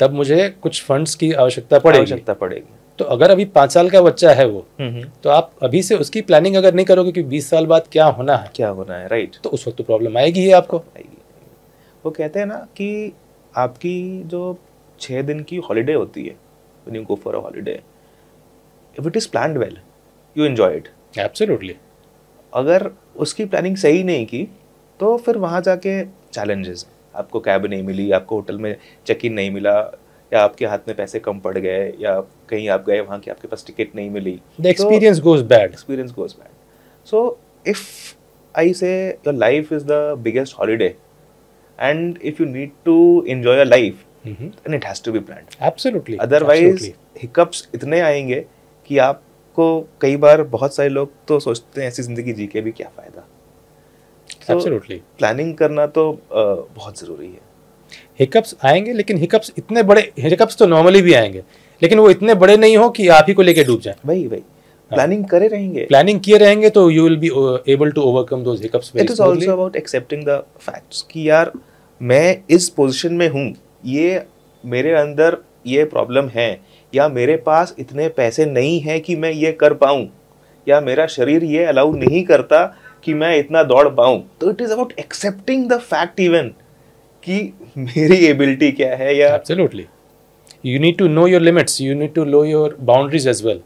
तब मुझे कुछ फंड्स की आवश्यकता पड़ेगी। तो अगर अभी 5 साल का बच्चा है वो, तो आप अभी से उसकी प्लानिंग अगर नहीं करोगे कि 20 साल बाद क्या होना है, राइट, तो उस वक्त तो प्रॉब्लम आएगी ही आपको। वो कहते हैं ना कि आपकी जो 6 दिन की हॉलीडे होती है, when you go for a holiday, if it is planned well, you enjoy it. Absolutely. अगर उसकी प्लानिंग सही नहीं की तो फिर वहाँ जाके चैलेंजेस, आपको कैब नहीं मिली, आपको होटल में चेक इन नहीं मिला, या आपके हाथ में पैसे कम पड़ गए, या कहीं आप गए वहाँ की आपके पास टिकट नहीं मिली, the experience goes bad. So if I say your life is the biggest holiday and if you need to enjoy your life, then it has to be planned. Absolutely. Otherwise hiccups इतने आएंगे कि आपको कई बार, बहुत सारे लोग तो सोचते हैं ऐसी जिंदगी जी के भी क्या फायदा। Absolutely. प्लानिंग करना तो बहुत ज़रूरी है। हिकअप्स आएंगे, लेकिन हिकअप्स इतने बड़े, हिकअप्स तो नॉर्मली भी आएंगे, लेकिन वो इतने बड़े नहीं हो कि आप ही को लेके डूब जाए। वही प्लानिंग करे रहेंगे, प्लानिंग किए रहेंगे तो you will be able to overcome those hiccups very smoothly. It is also about accepting the facts कि यार मैं इस पोजीशन में हूँ, ये मेरे अंदर ये प्रॉब्लम है, या मेरे पास इतने पैसे नहीं है कि मैं ये कर पाऊँ, या मेरा शरीर ये अलाउ नहीं करता कि मैं इतना दौड़ पाऊँ। तो it is about accepting the fact even कि मेरी एबिलिटी क्या है। या absolutely, you need to know your limits, you need to know your boundaries as well.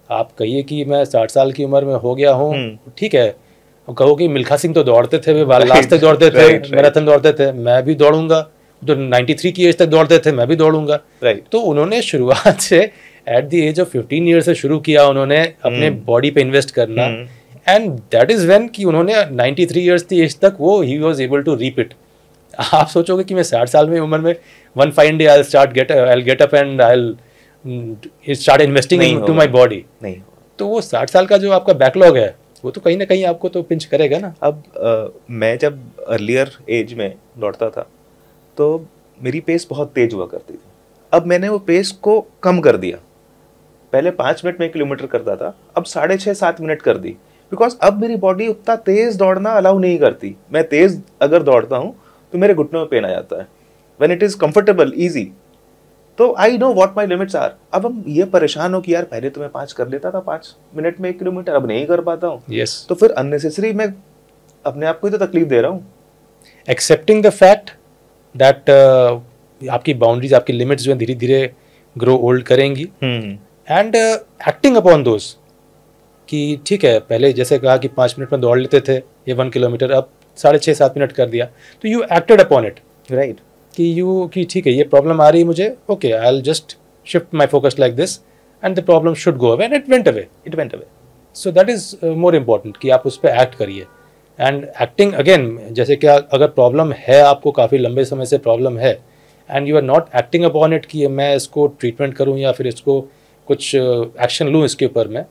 आप कहिए कि मैं 60 साल की उम्र में हो गया हूँ, ठीक है, कहो कि मिल्खा सिंह तो दौड़ते थे, वे लास्ट तक दौड़ते थे, मैराथन दौड़ते थे, मैं भी दौड़ूंगा। जो 93 की एज तक दौड़ते थे, मैं भी दौड़ूंगा। तो उन्होंने शुरुआत से at the age of 15 year से शुरू किया उन्होंने अपने बॉडी पे इन्वेस्ट करना, एंड दैट इज व्हेन कि उन्होंने 93 ईयर्स की एज तक वो he was able to reap it. आप सोचोगे कि मैं 60 साल में उम्र में one fine day I will get up and I will start investing into my body, नहीं। तो वो 60 साल का जो आपका बैकलॉग है वो तो कहीं ना कहीं आपको तो पिंच करेगा ना। अब मैं जब अर्लियर एज में दौड़ता था तो मेरी पेस बहुत तेज हुआ करती थी। अब मैंने वो पेस को कम कर दिया। पहले 5 मिनट में 1 किलोमीटर करता था, अब 6.5-7 मिनट कर दी, बिकॉज अब मेरी बॉडी उतना तेज दौड़ना अलाउ नहीं करती। मैं तेज अगर दौड़ता हूँ तो मेरे घुटनों में पेन आ जाता है। When it is comfortable easy, तो I know what my limits are. अब हम ये परेशान हो कि यार पहले तो मैं 5 कर लेता था, 5 मिनट में 1 किलोमीटर, अब नहीं कर पाता हूँ। yes. तो फिर अननेसेसरी मैं अपने आप को ही तो तकलीफ दे रहा हूँ। एक्सेप्टिंग द फैक्ट दैट आपकी बाउंड्रीज, आपकी लिमिट्स जो है धीरे धीरे ग्रो ओल्ड करेंगी, एंड एक्टिंग अपॉन दोज कि ठीक है, पहले जैसे कहा कि 5 मिनट में दौड़ लेते थे ये 1 किलोमीटर, अब 6.5-7 मिनट कर दिया, तो you acted upon it, right, कि ठीक है ये प्रॉब्लम आ रही है मुझे, okay I will just shift my focus like this and the problem should go away and it went away. So that is more important कि आप उस पर एक्ट करिए. एंड एक्टिंग अगेन, जैसे कि अगर प्रॉब्लम है, आपको काफ़ी लंबे समय से प्रॉब्लम है and you are not acting upon it कि मैं इसको ट्रीटमेंट करूं या फिर इसको कुछ एक्शन लूं इसके ऊपर में,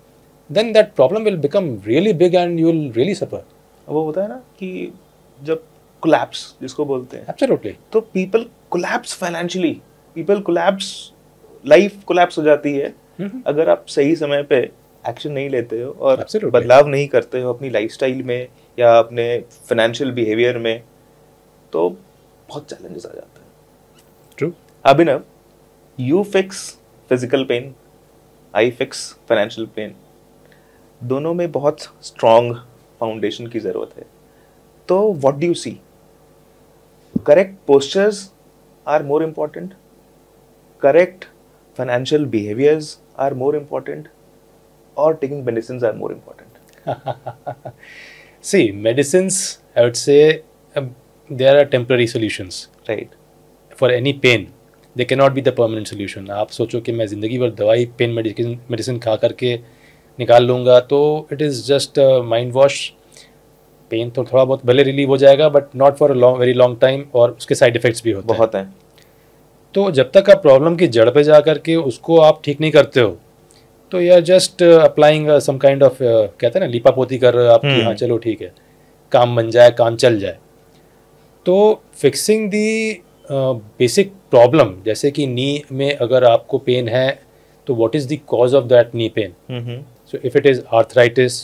then that problem will become really big and you will really suffer. वो होता है ना कि जब कोलैप्स जिसको बोलते हैं, एब्सोल्युटली, तो people collapse financially, people collapse, life collapse हो जाती है अगर आप सही समय पे एक्शन नहीं लेते हो और बदलाव नहीं करते हो अपनी लाइफस्टाइल में या अपने फाइनेंशियल बिहेवियर में, तो बहुत चैलेंजेस आ जाते हैं. True. Abhinav, you fix physical pain, I fix financial pain, दोनों में बहुत स्ट्रॉन्ग फाउंडेशन की ज़रूरत है. तो what do you see? Correct postures are more important, correct financial behaviours are more important, or taking medicines are more important? See, medicines, I would say, they are temporary solutions. Right. For any pain, they cannot be the permanent solution. आप सोचो कि मैं ज़िंदगी भर दवाई, pen medicine खा करके निकाल लूँगा, तो it is just mind wash. Pain तो थोड़ा बहुत भले रिलीव हो जाएगा, but not for very long time, और उसके साइड इफ़ेक्ट्स भी होते बहुत हैं. तो जब तक आप प्रॉब्लम की जड़ पे जा करके उसको आप ठीक नहीं करते हो, तो you are just applying some kind of, कहते हैं ना, लीपापोती कर रहे हो आप कि हाँ चलो ठीक है, काम बन जाए, काम चल जाए. तो फिक्सिंग दी बेसिक प्रॉब्लम, जैसे कि नी में अगर आपको पेन है, तो what is the cause of that knee pain? So if it is arthritis,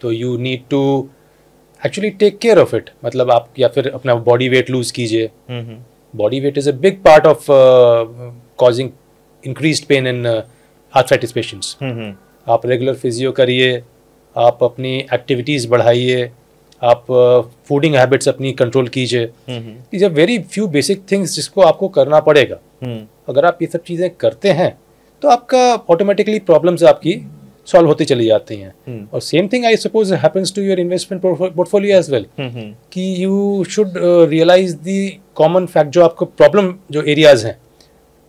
तो you need to actually take care of it. मतलब आप या फिर अपना बॉडी वेट लूज कीजिए. Body weight is a big part of causing increased pain in arthritis patients. आप regular physio करिए, आप अपनी एक्टिविटीज़ बढ़ाइए, आप फूडिंग हैबिट्स अपनी कंट्रोल कीजिए. These are very few basic things जिसको आपको करना पड़ेगा. अगर आप ये सब चीज़ें करते हैं तो आपका ऑटोमेटिकली प्रॉब्लम्स आपकी सॉल्व होती चली जाती हैं. और same thing I suppose happens to your investment portfolio as well, कि you should realise the common fact, जो आपको प्रॉब्लम जो एरियाज हैं,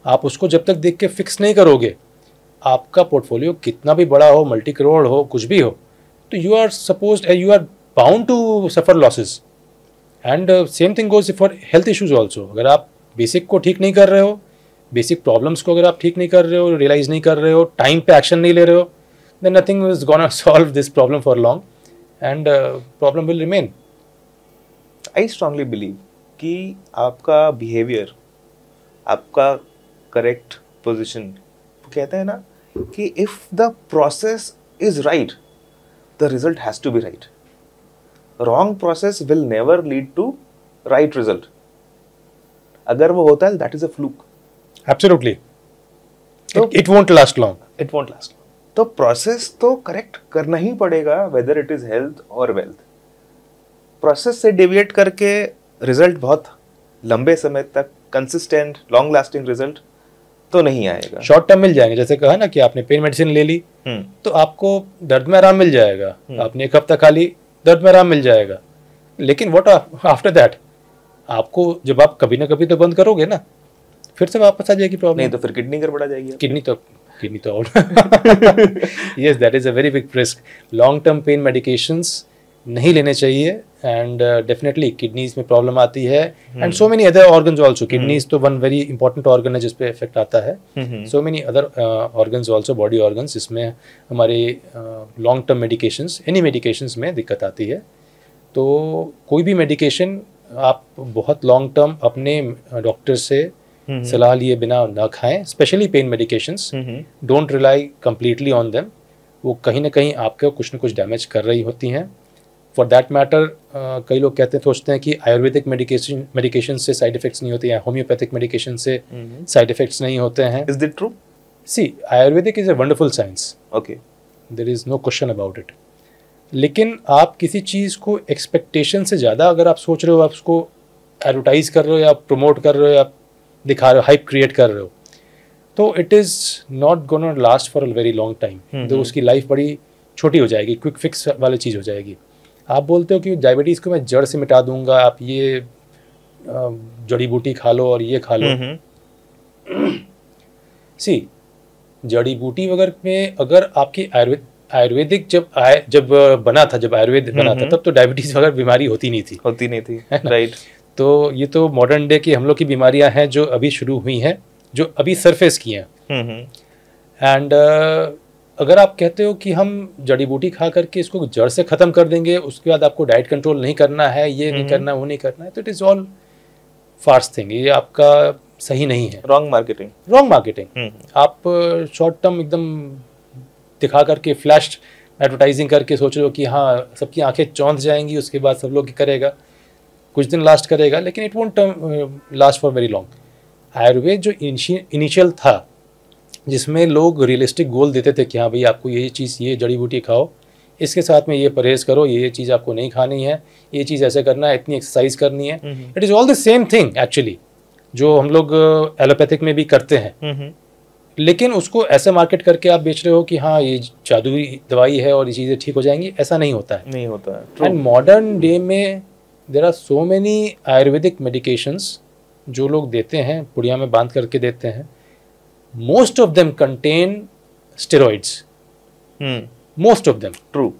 आप उसको जब तक देख के फिक्स नहीं करोगे, आपका पोर्टफोलियो कितना भी बड़ा हो, मल्टी करोड़ हो, कुछ भी हो, तो you are bound to suffer losses. And same thing goes for health issues also. अगर आप बेसिक को ठीक नहीं कर रहे हो, बेसिक प्रॉब्लम्स को अगर आप ठीक नहीं कर रहे हो, रियलाइज नहीं कर रहे हो, टाइम पे एक्शन नहीं ले रहे हो, then nothing is gonna solve this problem for long and problem will remain. I strongly believe कि आपका बिहेवियर, आपका करेक्ट पोजिशन, कहते हैं ना कि if the process is right, the result has to be right. Wrong process will never lead to right result. अगर वो होता है, that is a fluke. Absolutely. It won't last long. It won't last. तो process तो correct करना ही पड़ेगा, whether it is health और वेल्थ. प्रोसेस से डेविएट करके रिजल्ट बहुत लंबे समय तक कंसिस्टेंट लॉन्ग लास्टिंग रिजल्ट तो नहीं आएगा. शॉर्ट टर्म मिल जाएंगे, जैसे कहा ना कि आपने पेन मेडिसिन ले ली तो आपको दर्द में आराम मिल जाएगा. आपने एक हफ्ता खा ली, दर्द में आराम मिल जाएगा. लेकिन व्हाट आफ्टर दैट? आपको जब आप कभी ना कभी तो बंद करोगे ना, फिर से वापस आ जाएगी प्रॉब्लम. नहीं तो फिर किडनी गड़बड़ा जाएगी. किडनी तो yes, that is a very big risk. Long term pain medications नहीं लेने चाहिए. एंड डेफिनेटली किडनीज में प्रॉब्लम आती है. And so many other organs also. Kidneys तो वन वेरी इंपॉर्टेंट ऑर्गन है जिसपे इफेक्ट आता है. So many other organs also, body organs, जिसमें हमारे long term medications, any medications में दिक्कत आती है. तो कोई भी मेडिकेशन आप बहुत लॉन्ग टर्म अपने डॉक्टर से सलाह लिए बिना ना खाएं. Specially pain medications, don't rely completely on them. वो कहीं ना कहीं आपको कुछ न कुछ डैमेज कर रही होती हैं. फॉर दैट मैटर, कई लोग सोचते हैं कि आयुर्वेदिक मेडिकेशन से साइड इफेक्ट्स नहीं होते हैं, होम्योपैथिक मेडिकेशन से साइड इफेक्ट्स नहीं होते हैं. Is that true? See, ayurvedic is a wonderful science. Okay, there is no question about it. लेकिन आप किसी चीज़ को एक्सपेक्टेशन से ज़्यादा अगर आप सोच रहे हो, आप उसको एडवर्टाइज कर रहे हो या प्रमोट कर रहे हो या दिखा रहे हो, हाइप क्रिएट कर रहे हो, तो it is not gonna last for a very long time. तो उसकी लाइफ बड़ी छोटी हो जाएगी, क्विक फिक्स वाली चीज़ हो जाएगी. आप बोलते हो कि डायबिटीज़ को मैं जड़ से मिटा दूंगा, आप ये जड़ी बूटी खा लो और ये खा लो। सी, जड़ी बूटी वगैरह में अगर आपकी आयुर्वेदिक जब बना था, जब आयुर्वेद बना था, तब तो डायबिटीज़ वगैरह बीमारी होती नहीं थी, राइट। तो ये तो मॉडर्न डे की हम लोग की बीमारियां हैं जो अभी शुरू हुई हैं, जो अभी सरफेस की हैं। एंड अगर आप कहते हो कि हम जड़ी बूटी खा करके इसको जड़ से ख़त्म कर देंगे, उसके बाद आपको डाइट कंट्रोल नहीं करना है, ये नहीं करना, वो नहीं करना है, तो it is all farce thing. ये आपका सही नहीं है, रॉन्ग मार्केटिंग। आप शॉर्ट टर्म एकदम दिखा करके, फ्लैश एडवर्टाइजिंग करके सोच रहे हो कि हाँ सबकी आंखें चौंध जाएंगी, उसके बाद सब लोग करेगा, कुछ दिन लास्ट करेगा, लेकिन it won't last for very long. Ayurveda जो इनिशियल था, जिसमें लोग रियलिस्टिक गोल देते थे कि हाँ भाई आपको ये चीज़, ये जड़ी बूटी खाओ, इसके साथ में ये परहेज़ करो, ये चीज़ आपको नहीं खानी है, ये चीज़ ऐसे करना है, इतनी एक्सरसाइज करनी है, it is all the same thing actually, जो हम लोग एलोपैथिक में भी करते हैं। लेकिन उसको ऐसे मार्केट करके आप बेच रहे हो कि हाँ ये जादुई दवाई है और ये चीज़ें ठीक हो जाएंगी, ऐसा नहीं होता है। एंड मॉडर्न डे में there are so many ayurvedic medications जो लोग देते हैं, पुड़िया में बांध करके देते हैं। Most of them contain steroids, most of them. True.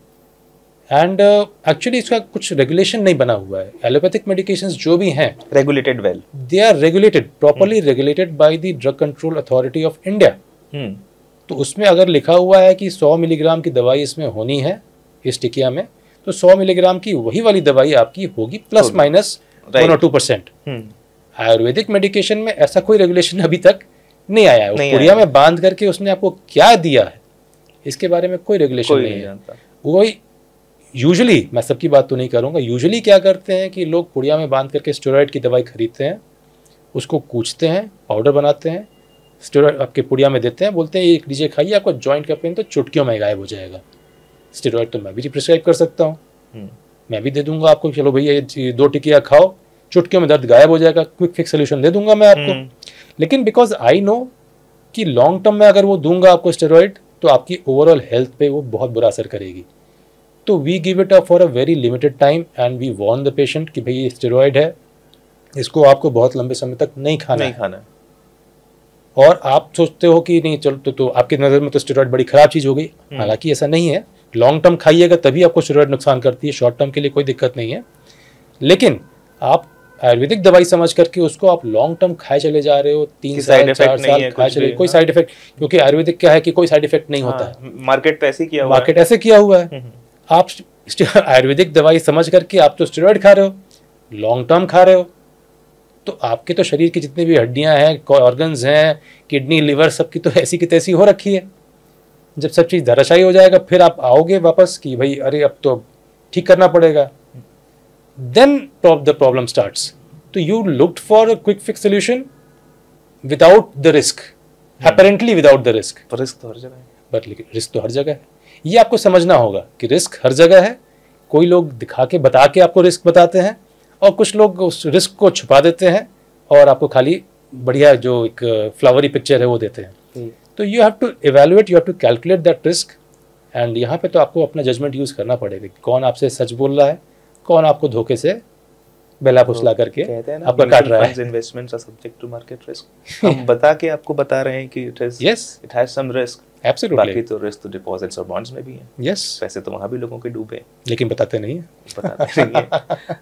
And actually इसका कुछ रेगुलेशन नहीं बना हुआ है। एलोपैथिक मेडिकेशंस जो भी हैं, regulated well, they are regulated, properly regulated by the drug control authority of India. तो उसमें अगर लिखा हुआ है कि 100 मिलीग्राम की दवाई इसमें होनी है, इस टिकिया में, तो 100 मिलीग्राम की वही वाली दवाई आपकी होगी, प्लस माइनस 1 और 2%। आयुर्वेदिक मेडिकेशन में ऐसा कोई रेगुलेशन अभी तक नहीं आया है। पुड़िया में बांध करके उसने आपको क्या दिया है, इसके बारे में कोई रेगुलेशन नहीं है। वो यूजुअली, मैं सबकी बात तो नहीं करूँगा, यूजुअली क्या करते हैं कि लोग पुड़िया में बांध करके स्टेरॉइड की दवाई खरीदते हैं, उसको कूचते हैं, पाउडर बनाते हैं, स्टेरॉइड आपके पुड़िया में देते हैं, बोलते हैं ये लीजिए खाइए, आपको जॉइंट का पेन तो चुटकियों में गायब हो जाएगा। स्टेरॉइड तो मैं भी प्रिस्क्राइब कर सकता हूँ, मैं भी दे दूंगा आपको, चलो भैया ये 2 टिकिया खाओ, चुटकियों में दर्द गायब हो जाएगा, क्विक फिक्स सोल्यूशन दे दूंगा मैं आपको। लेकिन बिकॉज आई नो कि लॉन्ग टर्म में अगर वो दूंगा आपको स्टेरॉइड, तो आपकी ओवरऑल हेल्थ पे वो बहुत बुरा असर करेगी। तो we give it up for a very limited time and we warn the patient कि भाई ये स्टेरॉइड है, इसको आपको बहुत लंबे समय तक नहीं खाना है। और आप सोचते हो कि नहीं चलो तो आपकी नज़र में तो स्टेरॉइड बड़ी खराब चीज़ हो गई, हालांकि ऐसा नहीं है। लॉन्ग टर्म खाइएगा तभी आपको स्टेरॉइड नुकसान करती है, शॉर्ट टर्म के लिए कोई दिक्कत नहीं है। लेकिन आप आयुर्वेदिक दवाई समझ करके उसको आप लॉन्ग टर्म खाए चले जा रहे हो, 3 साल 4 साल खाए चले, कोई साइड इफेक्ट, क्योंकि आयुर्वेदिक क्या है कि कोई साइड इफेक्ट नहीं होता है, मार्केट ऐसे किया हुआ है। आप आयुर्वेदिक दवाई समझ करके आप तो स्टेरॉइड खा रहे हो, लॉन्ग टर्म खा रहे हो, तो आपके तो शरीर की जितनी भी हड्डियां हैं, ऑर्गन्स हैं, किडनी, लिवर, सबकी तो ऐसी की तैसी हो रखी है। जब सब चीज़ धराशायी हो जाएगा, फिर आप आओगे वापस कि भाई अरे अब तो ठीक करना पड़ेगा, then the problem starts. So you looked for a quick fix solution without the risk, apparently without the risk. पर रिस्क तो हर जगह है। But लेकिन रिस्क तो हर जगह है, ये आपको समझना होगा कि रिस्क हर जगह है। कोई लोग दिखा के बता के आपको रिस्क बताते हैं, और कुछ लोग उस रिस्क को छुपा देते हैं और आपको खाली बढ़िया जो एक फ्लावरी पिक्चर है वो देते हैं। तो you have to evaluate, you have to calculate that risk, and यहाँ पे तो आपको अपना जजमेंट यूज़ करना पड़ेगा, कौन आपसे सच बोल रहा है, कौन आपको धोखे से बेला फुसला करके आपका काट रहा है। Investments are subject to market risk. हम बता के आपको बता रहे हैं कि it has some risk. Absolutely. बाकी तो रिस्क तो डिपॉजिट्स और बॉन्ड्स में भी है। यस। पैसे तो वहाँ भी लोगों के डूबे हैं, लेकिन बताते नहीं है।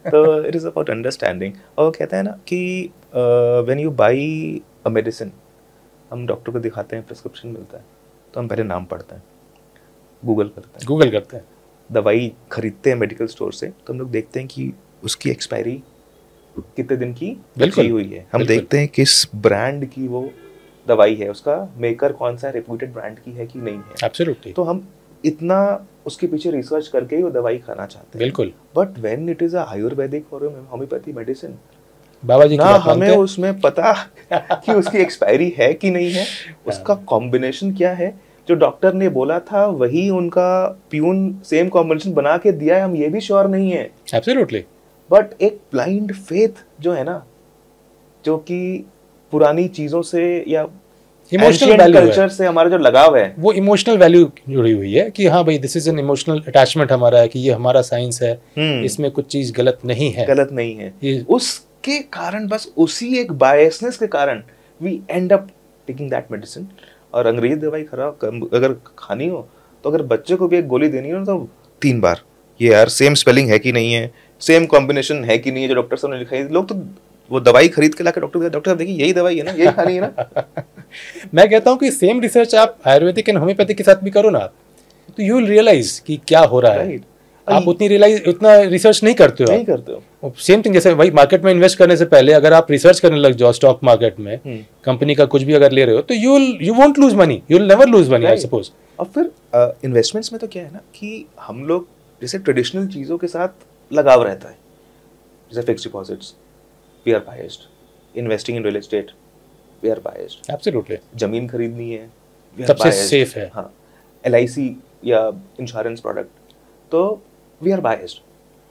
तो इट इज अबाउट अंडरस्टैंडिंग। और कहते हैं ना कि when you by a medicine, हम डॉक्टर को दिखाते हैं, प्रिस्क्रिप्शन मिलता है, तो हम पहले नाम पढ़ते हैं, गूगल करते हैं। दवाई खरीदते हैं मेडिकल स्टोर से, तो हम लोग देखते हैं कि उसकी एक्सपायरी कितने दिन की हुई है। हम देखते हैं किस ब्रांड की वो दवाई है, उसका मेकर कौन सा रेप्यूटेड ब्रांड की है कि नहीं है। एब्सोल्युटली। तो हम इतना उसके पीछे रिसर्च करके ही वो दवाई खाना चाहते हैं। बिल्कुल। But when it is a Ayurvedic और होम्योपैथी मेडिसिन, बाबा जी ना हमें उसमें पता कि उसकी एक्सपायरी है कि नहीं है, उसका कॉम्बिनेशन क्या है, जो डॉक्टर ने बोला था वही उनका प्यून सेम कॉम्बिनेशन बना के दिया है, हम ये भी श्योर नहीं है। एब्सोल्युटली। बट एक ब्लाइंड फेथ जो है ना, जो कि पुरानी चीज़ों से या इमोशनल वैल्यू कल्चर से हमारा जो लगाव है, वो इमोशनल वैल्यू जुड़ी हुई है कि हाँ भाई this is an emotional attachment हमारा है कि ये हमारा साइंस है, इसमें कुछ चीज गलत नहीं है, उसके कारण, बस उसी एक बायसनेस के कारण we end up taking that medicine. और अंग्रेजी दवाई खराब अगर खानी हो तो अगर बच्चे को भी एक गोली देनी हो तो 3 बार ये यार सेम स्पेलिंग है कि नहीं है, सेम कॉम्बिनेशन है कि नहीं है जो डॉक्टर साहब ने लिखा है। लोग तो वो दवाई खरीद के लाकर डॉक्टर साहब देखिए यही दवाई है ना, यही खानी है ना। मैं कहता हूँ कि सेम रिसर्च आप आयुर्वेदिक एंड होम्योपैथिक के साथ भी करो ना, तो यू विल रियलाइज कि क्या हो रहा है। आप उतना रिसर्च नहीं करते हो। सेम थिंग, जैसे भाई मार्केट में इन्वेस्ट करने से पहले अगर आप रिसर्च करने लग जाओ स्टॉक मार्केट में, कंपनी का कुछ भी अगर ले रहे हो तो you won't lose money, you will never lose money I suppose. और फिर इन्वेस्टमेंट्स में तो क्या है ना कि हम लोग जैसे ट्रेडिशनल चीजों के साथ लगाव रहता है, जैसे fixed deposits, we are biased, investing in real estate, we are biased, absolutely, जमीन खरीदनी है सबसे सेफ है, हाँ, LIC या इंश्योरेंस प्रोडक्ट, तो वी आर बायस्ड।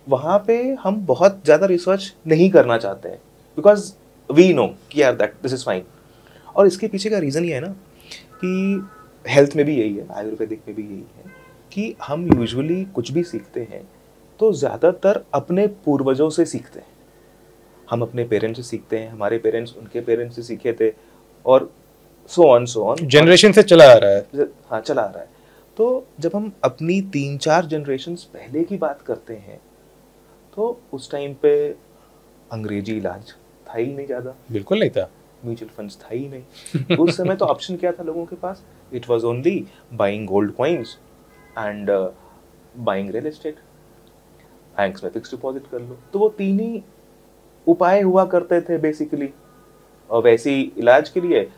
वहाँ पे हम बहुत ज़्यादा रिसर्च नहीं करना चाहते हैं बिकॉज वी नो कि यार दैट दिस इज़ फाइन। और इसके पीछे का रीज़न ये है ना कि हेल्थ में भी यही है, आयुर्वेदिक में भी यही है कि हम यूजुअली कुछ भी सीखते हैं तो ज़्यादातर अपने पूर्वजों से सीखते हैं। हम अपने पेरेंट्स से सीखते हैं, हमारे पेरेंट्स उनके पेरेंट्स से सीखे थे, और सो ऑन जनरेशन से चला आ रहा है। हाँ, चला आ रहा है। तो जब हम अपनी 3-4 जनरेशन्स पहले की बात करते हैं तो उस टाइम पे अंग्रेजी इलाज था ही नहीं ज़्यादा, बिल्कुल नहीं था, म्यूचुअल फंड्स था ही नहीं। उस समय तो ऑप्शन क्या था लोगों के पास? It was only buying gold coins and buying real estate. Banks में फिक्स डिपॉजिट कर लो, तो वो 3 ही उपाय हुआ करते थे बेसिकली। और वैसे ही इलाज के लिए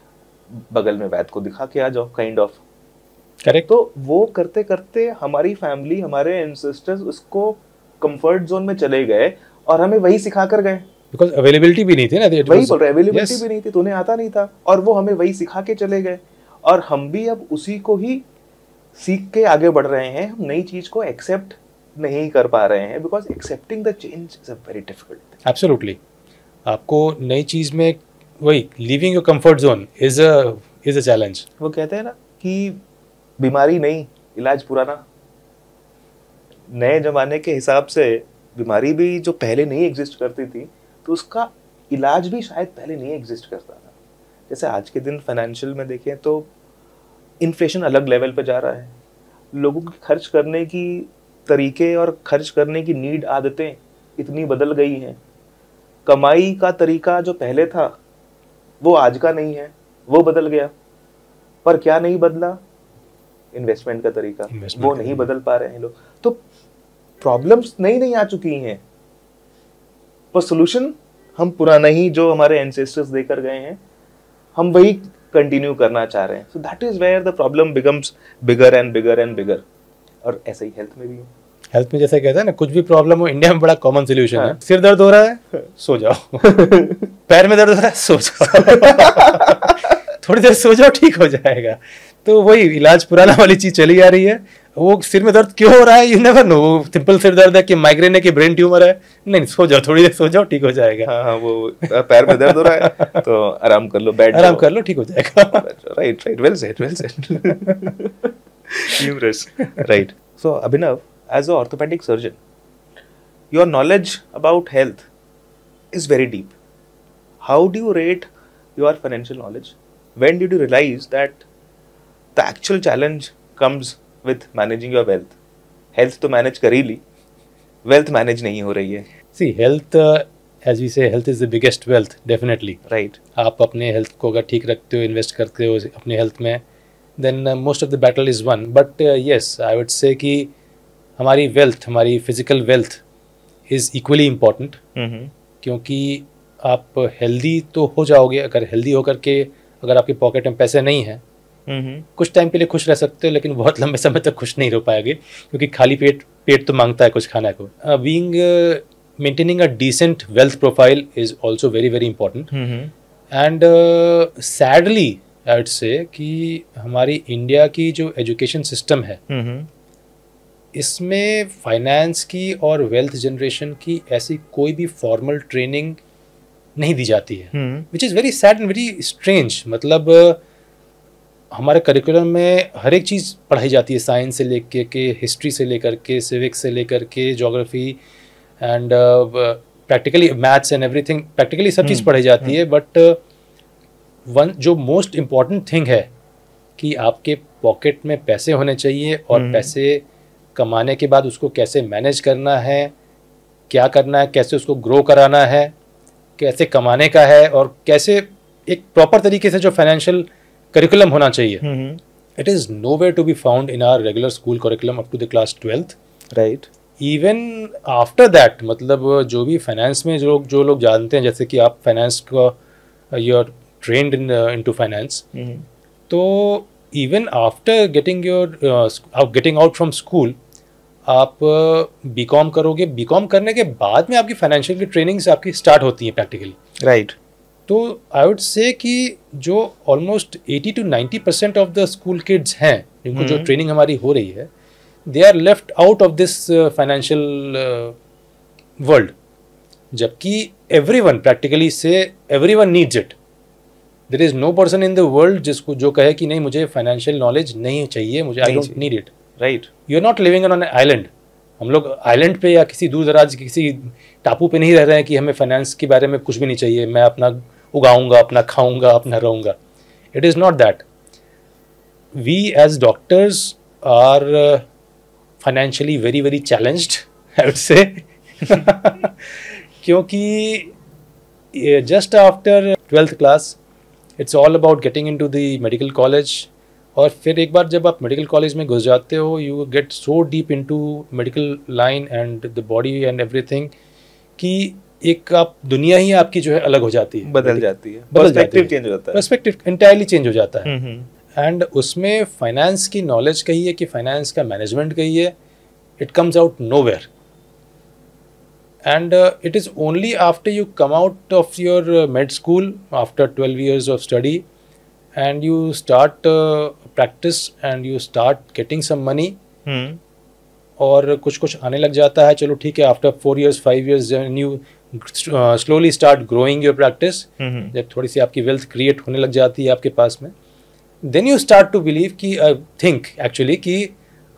बगल में वैद्य को दिखा के आ जाओ, काइंड ऑफ। करेक्ट। तो वो करते करते हमारी फैमिली, हमारे एंसेस्टर्स उसको कंफर्ट जोन में चले गए और हमें वही सिखा कर गए। बिकॉज़ अवेलेबिलिटी भी नहीं थी ना, वही बोल रहे, अवेलेबिलिटी भी नहीं थी, तो उन्हें आता नहीं था और वो हमें वही सिखा के चले गए। और हम भी अब उसी को ही सीख के आगे बढ़ रहे हैं। हम नई चीज को एक्सेप्ट नहीं कर पा रहे हैं because accepting the change is a very difficult. Absolutely. आपको नई चीज में वही living your comfort zone is a challenge. वो कहते हैं ना कि बीमारी नहीं, इलाज पुराना। नए जमाने के हिसाब से बीमारी भी जो पहले नहीं एग्जिस्ट करती थी तो उसका इलाज भी शायद पहले नहीं एग्जिस्ट करता था। जैसे आज के दिन फाइनेंशियल में देखें तो इन्फ्लेशन अलग लेवल पे जा रहा है, लोगों की खर्च करने की तरीके और खर्च करने की नीड, आदतें इतनी बदल गई हैं। कमाई का तरीका जो पहले था वो आज का नहीं है, वो बदल गया। पर क्या नहीं बदला? इन्वेस्टमेंट का तरीका, वो नहीं बदल पा रहे हैं लोग। तो प्रॉब्लम्स नई नई आ चुकी हैं, पर सोल्यूशन हम पुराना ही जो हमारे एंसेस्टर्स देकर गए हैं हम वही कंटिन्यू करना चाह रहे हैं। So that is where the problem becomes bigger and bigger and bigger. और ऐसा ही हेल्थ में भी है। हेल्थ में जैसे कहते हैं ना, कुछ भी प्रॉब्लम हो इंडिया में बड़ा कॉमन सोल्यूशन है। सिर दर्द हो रहा है, सो जाओ। पैर में दर्द हो रहा है, सो जाओ। थोड़ी देर सो जाओ, ठीक हो जाएगा। तो वही इलाज पुराना वाली चीज चली आ रही है। वो सिर में दर्द क्यों हो रहा है, यू नेवर नो। वो सिंपल सिर दर्द है कि माइग्रेन है कि ब्रेन ट्यूमर है, नहीं, सो जाओ, थोड़ी देर सो जाओ, ठीक हो जाएगा। हाँ, वो पैर में दर्द हो रहा है तो आराम कर लो, बैठ आराम कर लो, ठीक हो जाएगा। Right, well said, well said. Humorous, right? So Abhinav, as an orthopedic surgeon, your knowledge about health is very deep. How do you rate your financial knowledge? When did you realize that the actual challenge comes with managing your wealth? Health तो manage कर ही ली, wealth manage नहीं हो रही है। See, health, as we say, health is the biggest wealth, definitely. Right. आप अपने health को अगर ठीक रखते हो, इन्वेस्ट करते हो अपने हेल्थ में, then most of the battle is won. But yes, I would say कि हमारी wealth, हमारी physical wealth is equally important. क्योंकि आप हेल्दी तो हो जाओगे, अगर हेल्दी होकर के अगर आपके पॉकेट में पैसे नहीं हैं, कुछ टाइम के लिए खुश रह सकते हो, लेकिन बहुत लंबे समय तक खुश नहीं रह पाएंगे, क्योंकि खाली पेट तो मांगता है कुछ खाने को। Maintaining a decent wealth profile is also very very important. And sadly I would say कि हमारी इंडिया की जो एजुकेशन सिस्टम है, इसमें फाइनेंस की और वेल्थ जनरेशन की ऐसी कोई भी फॉर्मल ट्रेनिंग नहीं दी जाती है, which is very sad and very strange. मतलब हमारे करिकुलम में हर एक चीज़ पढ़ाई जाती है, साइंस से लेकर के, हिस्ट्री से लेकर के, सिविक्स से लेकर के, geography and practically maths and everything, practically सब चीज़ पढ़ाई जाती है। बट वन जो मोस्ट इम्पॉर्टेंट थिंग है कि आपके पॉकेट में पैसे होने चाहिए, और पैसे कमाने के बाद उसको कैसे मैनेज करना है, क्या करना है, कैसे उसको ग्रो कराना है, कैसे कमाने का है, और कैसे एक प्रॉपर तरीके से जो फाइनेंशियल करिकुलम होना चाहिए, it is nowhere to be found in our regular school curriculum up to the class 12th. Right. Even after that, मतलब जो भी फाइनेंस में जो लोग जानते हैं, जैसे कि आप फाइनेंस का you are trained into finance, तो even after getting out from school आप बीकॉम करोगे, बीकॉम करने के बाद में आपकी फाइनेंशियल की ट्रेनिंग्स आपकी स्टार्ट होती हैं प्रैक्टिकली। राइट। तो आई वुड से कि जो almost 80 to 90% of the school kids हैं जिनको जो ट्रेनिंग हमारी हो रही है, they are left out of this financial world, जबकि एवरीवन प्रैक्टिकली से everyone needs it. There is no person in the world जिसको जो कहे कि नहीं मुझे फाइनेंशियल नॉलेज नहीं चाहिए, मुझे I don't need it. Right. You are not living on an island. हम लोग आइलैंड पे या किसी दूर दराज किसी टापू पे नहीं रह रहे हैं कि हमें फाइनेंस के बारे में कुछ भी नहीं चाहिए, मैं अपना उगाऊंगा, अपना खाऊंगा, अपना रहूंगा। It is not that. We as doctors are financially very very challenged, I would say क्योंकि just after 12th class it's all about getting into the medical college, और फिर एक बार जब आप मेडिकल कॉलेज में घुस जाते हो, you get so deep into medical line and the body and everything कि एक आप दुनिया ही आपकी जो है अलग हो जाती है, बदल जाती है, पर्सपेक्टिव चेंज हो जाता है, पर्सपेक्टिव इंटायरली चेंज हो जाता है। एंड उसमें फाइनेंस की नॉलेज कहिए कि फाइनेंस का मैनेजमेंट कहिए, it comes out nowhere. And it is only after you come out of your med school after 12 years of study and you start practice and you start getting some money, और कुछ आने लग जाता है, चलो ठीक है, after 4 years 5 years when you slowly start growing your practice, जब थोड़ी सी आपकी वेल्थ क्रिएट होने लग जाती है आपके पास में, then you start to believe कि think actually कि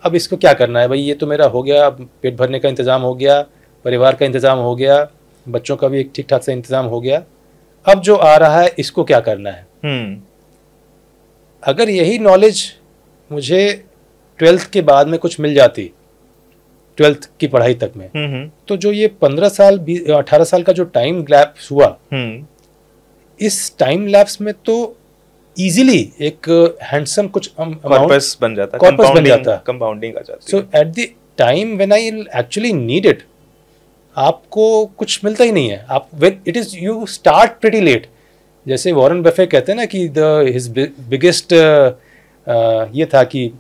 अब इसको क्या करना है भाई, ये तो मेरा हो गया, अब पेट भरने का इंतज़ाम हो गया, परिवार का इंतज़ाम हो गया, बच्चों का भी एक ठीक ठाक से इंतज़ाम हो गया, अब जो आ रहा है इसको क्या करना है। अगर यही नॉलेज मुझे 12th के बाद में कुछ मिल जाती, 12th की पढ़ाई तक में, तो जो ये 15 साल 18 साल का जो टाइम लैप्स हुआ, इस टाइम लैप्स में तो इजीली एक हैंडसम कुछ कॉर्पस बन जाता, कंपाउंडिंग आ जाती। So at the time when I actually need it, आपको कुछ मिलता ही नहीं है। आप it is you start pretty late. जैसे वॉरेन बफे कहते हैं ना कि हिज बिगेस्ट ये था कि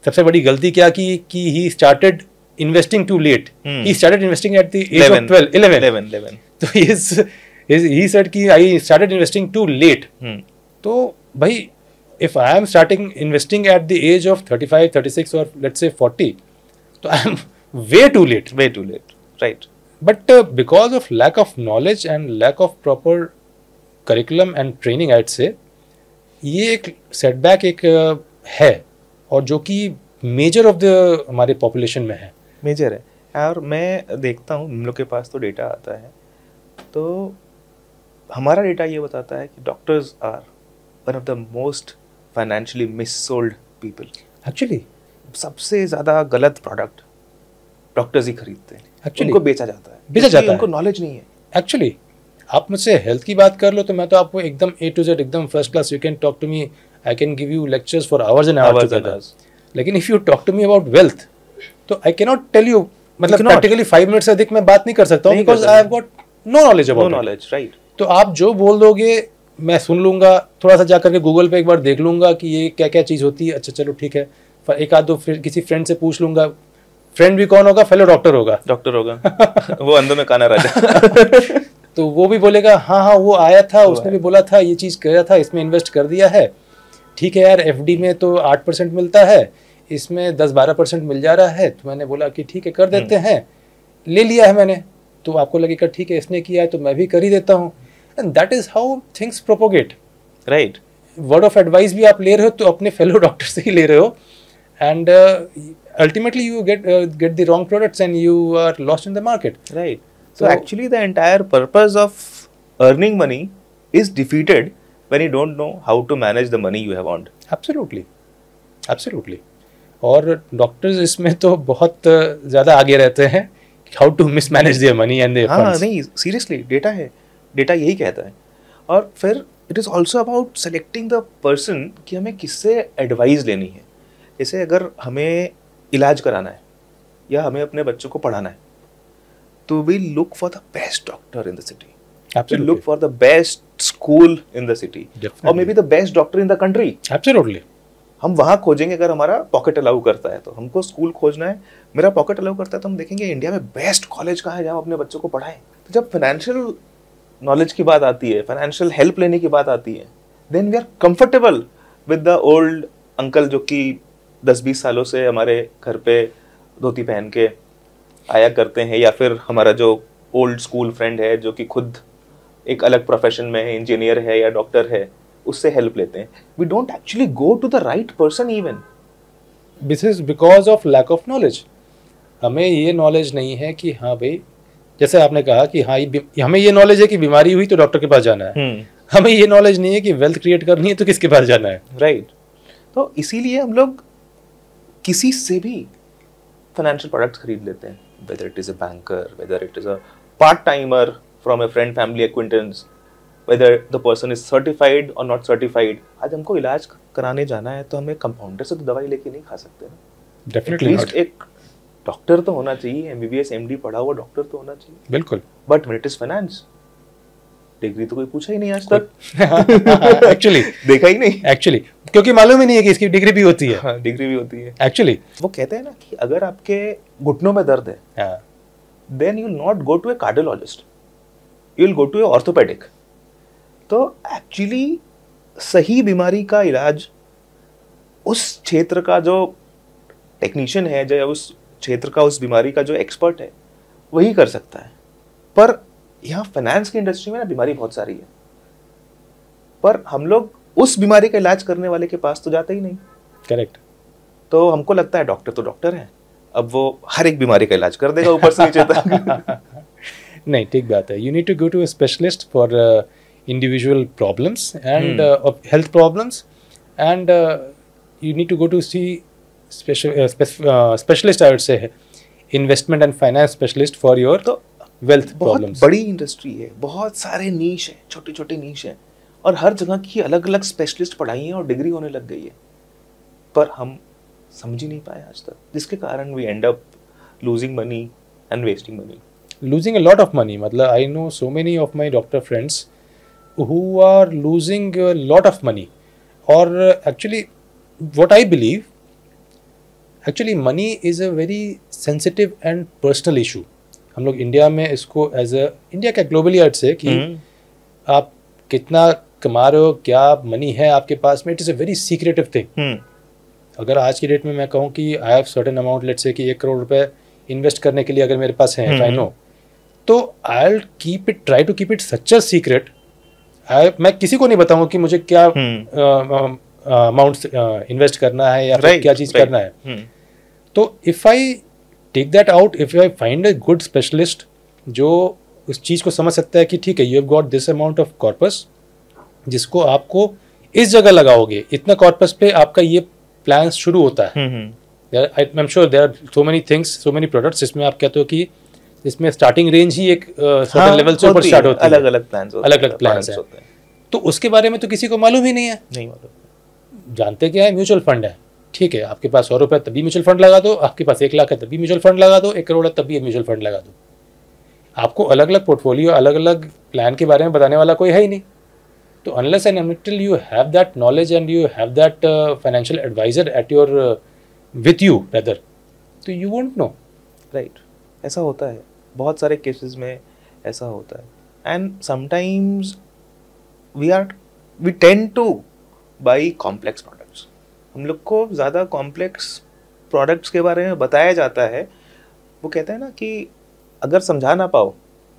सबसे बड़ी गलती क्या की कि he started investing too late. He started investing at the age of 11। तो ही सेड कि I started investing too late. तो भाई if I am starting investing at the age of 35, 36 और लेट्स से 40, तो I am way too late, right. But because of lack of knowledge and lack of proper curriculum and training, I'd say, ये एक setback एक है, और जो कि measure of the हमारे पॉपुलेशन में है, मेजर है। और मैं देखता हूँ हम लोग के पास तो डेटा आता है, तो हमारा डेटा ये बताता है कि doctors are one of the most financially missold people. Actually सबसे ज़्यादा गलत प्रोडक्ट डॉक्टर्स ही खरीदते हैं, एक्चुअली उनको बेचा जाता है, उनको नॉलेज नहीं है। एक्चुअली आप मुझसे हेल्थ की बात कर लो तो मैं तो आपको एकदम A to Z एकदम first class, you can talk to me, I can give you lectures for hours and hours together. लेकिन if you talk to me about wealth, तो I can not tell you, मतलब practically 5 minute से अधिक मैं बात नहीं कर सकता हूँ, because I have got no knowledge about knowledge, right. तो आप जो बोल दोगे मैं सुन लूंगा, थोड़ा सा जा करके गूगल पे एक बार देख लूंगा कि ये क्या क्या चीज़ होती है, अच्छा चलो ठीक है, एक आध दो फिर किसी फ्रेंड से पूछ लूंगा। फ्रेंड भी कौन होगा, फेलो डॉक्टर होगा, वो अंदर में काना राजा तो वो भी बोलेगा हाँ हाँ वो आया था, उसने भी बोला था ये चीज़ कर रहा था, इसमें इन्वेस्ट कर दिया है, ठीक है यार FD में तो 8% मिलता है, इसमें 10-12% मिल जा रहा है, तो मैंने बोला कि ठीक है कर देते हैं, ले लिया है मैंने। तो आपको लगेगा ठीक है इसने किया है तो मैं भी कर ही देता हूँ, and that is how things propagate, right. Word of advice भी आप ले रहे हो तो अपने फेलो डॉक्टर से ही ले रहे हो, and ultimately you get the wrong products and you are lost in the market. Right. So actually the entire purpose of earning money is defeated when you don't know how to manage the money you have earned. Absolutely. Absolutely. और doctors इसमें तो बहुत ज़्यादा आगे रहते हैं, how to mismanage their money and their funds. नहीं, seriously data है, डेटा यही कहता है. और फिर it is also about selecting the person कि हमें किससे एडवाइस लेनी है. जैसे अगर हमें इलाज कराना है या हमें अपने बच्चों को पढ़ाना है, तो we look for the best doctor in the city. Absolutely. Look for the best school in the city, Definitely. और maybe the best doctor in the country. Absolutely. हम वहाँ खोजेंगे अगर हमारा पॉकेट अलाउ करता है. तो हमको स्कूल खोजना है, मेरा पॉकेट अलाउ करता है तो हम देखेंगे इंडिया में बेस्ट कॉलेज कहाँ है जहाँ अपने बच्चों को पढ़ाएं. तो जब फाइनेंशियल नॉलेज की बात आती है, फाइनेंशियल हेल्प लेने की बात आती है, then we are comfortable with the old uncle जो कि 10-20 सालों से हमारे घर पे धोती पहन के आया करते हैं, या फिर हमारा जो ओल्ड स्कूल फ्रेंड है जो कि खुद एक अलग प्रोफेशन में है, इंजीनियर है या डॉक्टर है, उससे हेल्प लेते हैं. We don't actually go to the right person even. This is because of lack of knowledge. हमें ये नॉलेज नहीं है कि हाँ भाई, जैसे आपने कहा कि हाँ हमें ये नॉलेज है कि बीमारी हुई तो डॉक्टर के पास जाना है. हमें ये नॉलेज नहीं है कि वेल्थ क्रिएट करनी है तो किसके पास जाना है. राइट. तो इसीलिए हम लोग किसी से भी फाइनेंशियल प्रोडक्ट्स खरीद लेते हैं, weather it is a banker, weather it is a part timer from a friend, family, acquaintance, whether the person is certified और नॉट सर्टिफाइड. आज हमको इलाज कराने जाना है तो हमें कंपाउंडर से तो दवाई लेके नहीं खा सकते ना. Definitely not. एक डॉक्टर तो होना चाहिए, MBBS MD पढ़ा हुआ डॉक्टर तो होना चाहिए. बिल्कुल. But when it is finance, degree तो कोई पूछा ही नहीं आज तक. एक्चुअली देखा ही नहीं. एक्चुअली क्योंकि मालूम ही नहीं है कि इसकी डिग्री भी होती है. हाँ, डिग्री भी होती है. एक्चुअली वो कहते हैं ना कि अगर आपके घुटनों में दर्द है, then you not go to a cardiologist, you will go to a orthopaedic. तो एक्चुअली सही बीमारी का इलाज उस क्षेत्र का जो टेक्नीशियन है, जो उस क्षेत्र का, उस बीमारी का जो एक्सपर्ट है, वही कर सकता है. पर यहाँ फाइनेंस की इंडस्ट्री में ना बीमारी बहुत सारी है, पर हम लोग उस बीमारी का इलाज करने वाले के पास तो जाते ही नहीं. करेक्ट. तो हमको लगता है डॉक्टर तो डॉक्टर है, अब वो हर एक बीमारी का इलाज कर देगा ऊपर से नीचे तक. नहीं, ठीक बात है. You need to go to a specialist for individual problems and health problems, and you need to go to see specialist, I would say investment and finance specialist for your wealth problems. बड़ी industry है, बहुत सारे नीश हैं, छोटे छोटे नीश हैं, और हर जगह की अलग अलग स्पेशलिस्ट पढ़ाई है और डिग्री होने लग गई है, पर हम समझ ही नहीं पाए आज तक, जिसके कारण we end up losing money and wasting money. Losing a lot of money. मतलब I know so many of my doctor friends who are losing a lot of money. Or actually what I believe, actually money is a very sensitive and personal issue. हम लोग India में इसको as a India का globally अर्थ से कि आप कितना कमा रहे हो, क्या मनी है आपके पास में, it is a very secretive thing. अगर आज की डेट में मैं कहूँ कि I have certain amount, let's say कि 1 करोड़ रुपए इन्वेस्ट करने के लिए अगर मेरे पास है, आई नो, तो I will keep it, try to keep it such a secret. मैं किसी को नहीं बताऊंगा कि मुझे क्या अमाउंट इन्वेस्ट करना है या फिर क्या चीज़ करना है. तो if I take that out, if I find a good specialist जो उस चीज़ को समझ सकता है कि ठीक है, you have got this amount of corpus, जिसको आपको इस जगह लगाओगे, इतना कॉर्पस पे आपका ये प्लान शुरू होता है. I am sure there are so many things, so many products जिसमें आप कहते हो कि इसमें स्टार्टिंग रेंज ही एक सर्टेन लेवल से ऊपर स्टार्ट होती है. अलग अलग प्लान्स हैं. तो उसके बारे में तो किसी को मालूम ही नहीं है. नहीं मालूम. जानते क्या है, म्यूचुअल फंड है. ठीक है, आपके पास 100 रुपये तभी म्यूचुअल फंड लगा दो, आपके पास 1 लाख है तभी म्यूचुअल फंड लगा दो, 1 करोड़ है तभी म्यूचुअल फंड लगा दो. आपको अलग अलग पोर्टफोलियो, अलग अलग प्लान के बारे में बताने वाला कोई है ही नहीं. तो unless and until you have that knowledge and you have that financial advisor at your with you rather, तो यू वोंट नो. राइट. ऐसा होता है, बहुत सारे केसेस में ऐसा होता है. And sometimes we tend to buy complex products. हम लोग को ज़्यादा कॉम्प्लेक्स प्रोडक्ट्स के बारे में बताया जाता है. वो कहते हैं ना कि अगर समझा ना पाओ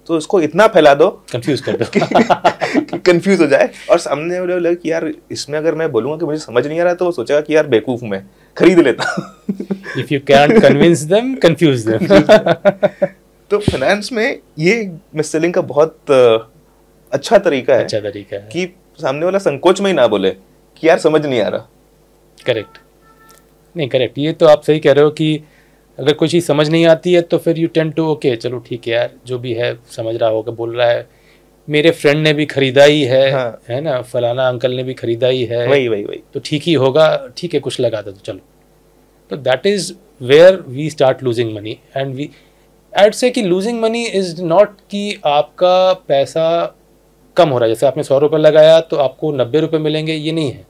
तो उसको इतना फैला दो, कंफ्यूज कर दो कंफ्यूज हो जाए और सामने वाले लगे कि यार इसमें अगर मैं बोलूंगा कि मुझे समझ नहीं आ रहा तो वो सोचेगा कि यार बेवकूफ हूं मैं, खरीद लेता। If you can't convince them, confuse them. तो फाइनेंस में ये मिस सेलिंग का बहुत अच्छा तरीका है, अच्छा तरीका है कि सामने वाला संकोच में ही ना बोले कि यार समझ नहीं आ रहा। करेक्ट, नहीं करेक्ट, ये तो आप सही कह रहे हो कि अगर कोई चीज़ समझ नहीं आती है तो फिर यू टेंड टू ओके चलो ठीक है यार, जो भी है समझ रहा होगा, बोल रहा है, मेरे फ्रेंड ने भी खरीदा ही है, हाँ। है ना, फलाना अंकल ने भी खरीदा ही है, वही तो ठीक ही होगा, ठीक है कुछ लगा दो तो चलो। तो that is where we start losing money. And we I would say कि लूजिंग मनी इज़ नॉट कि आपका पैसा कम हो रहा है, जैसे आपने 100 रुपये लगाया तो आपको 90 रुपये मिलेंगे, ये नहीं है।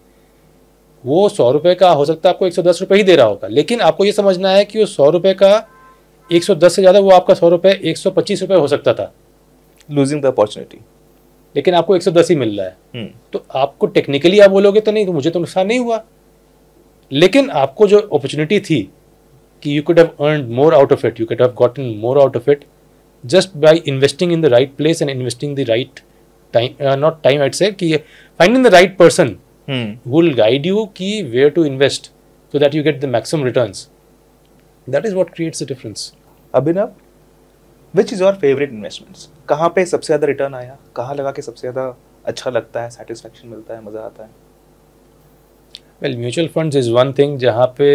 वो 100 रुपये का हो सकता है आपको 110 रुपये ही दे रहा होगा, लेकिन आपको ये समझना है कि वो 100 रुपये का 110 से ज़्यादा वो आपका 100 रुपये 125 रुपये हो सकता था, लूजिंग द अपॉर्चुनिटी, लेकिन आपको 110 ही मिल रहा है। तो आपको टेक्निकली आप बोलोगे तो नहीं, तो मुझे तो नुकसान नहीं हुआ, लेकिन आपको जो अपॉर्चुनिटी थी कि you could have earned more out of it, you could have gotten more out of it just by investing in the right place and investing the right time, not time I से, कि finding the right person who will guide you कि where to invest so that you get the maximum returns. That is what creates the difference. Abhinav, which is your favorite investments? कहाँ पे सबसे ज़्यादा return आया, कहाँ लगा के सबसे ज़्यादा अच्छा लगता है, सेटिस्फैक्शन मिलता है, मज़ा आता है? Well, mutual funds is one thing जहाँ पे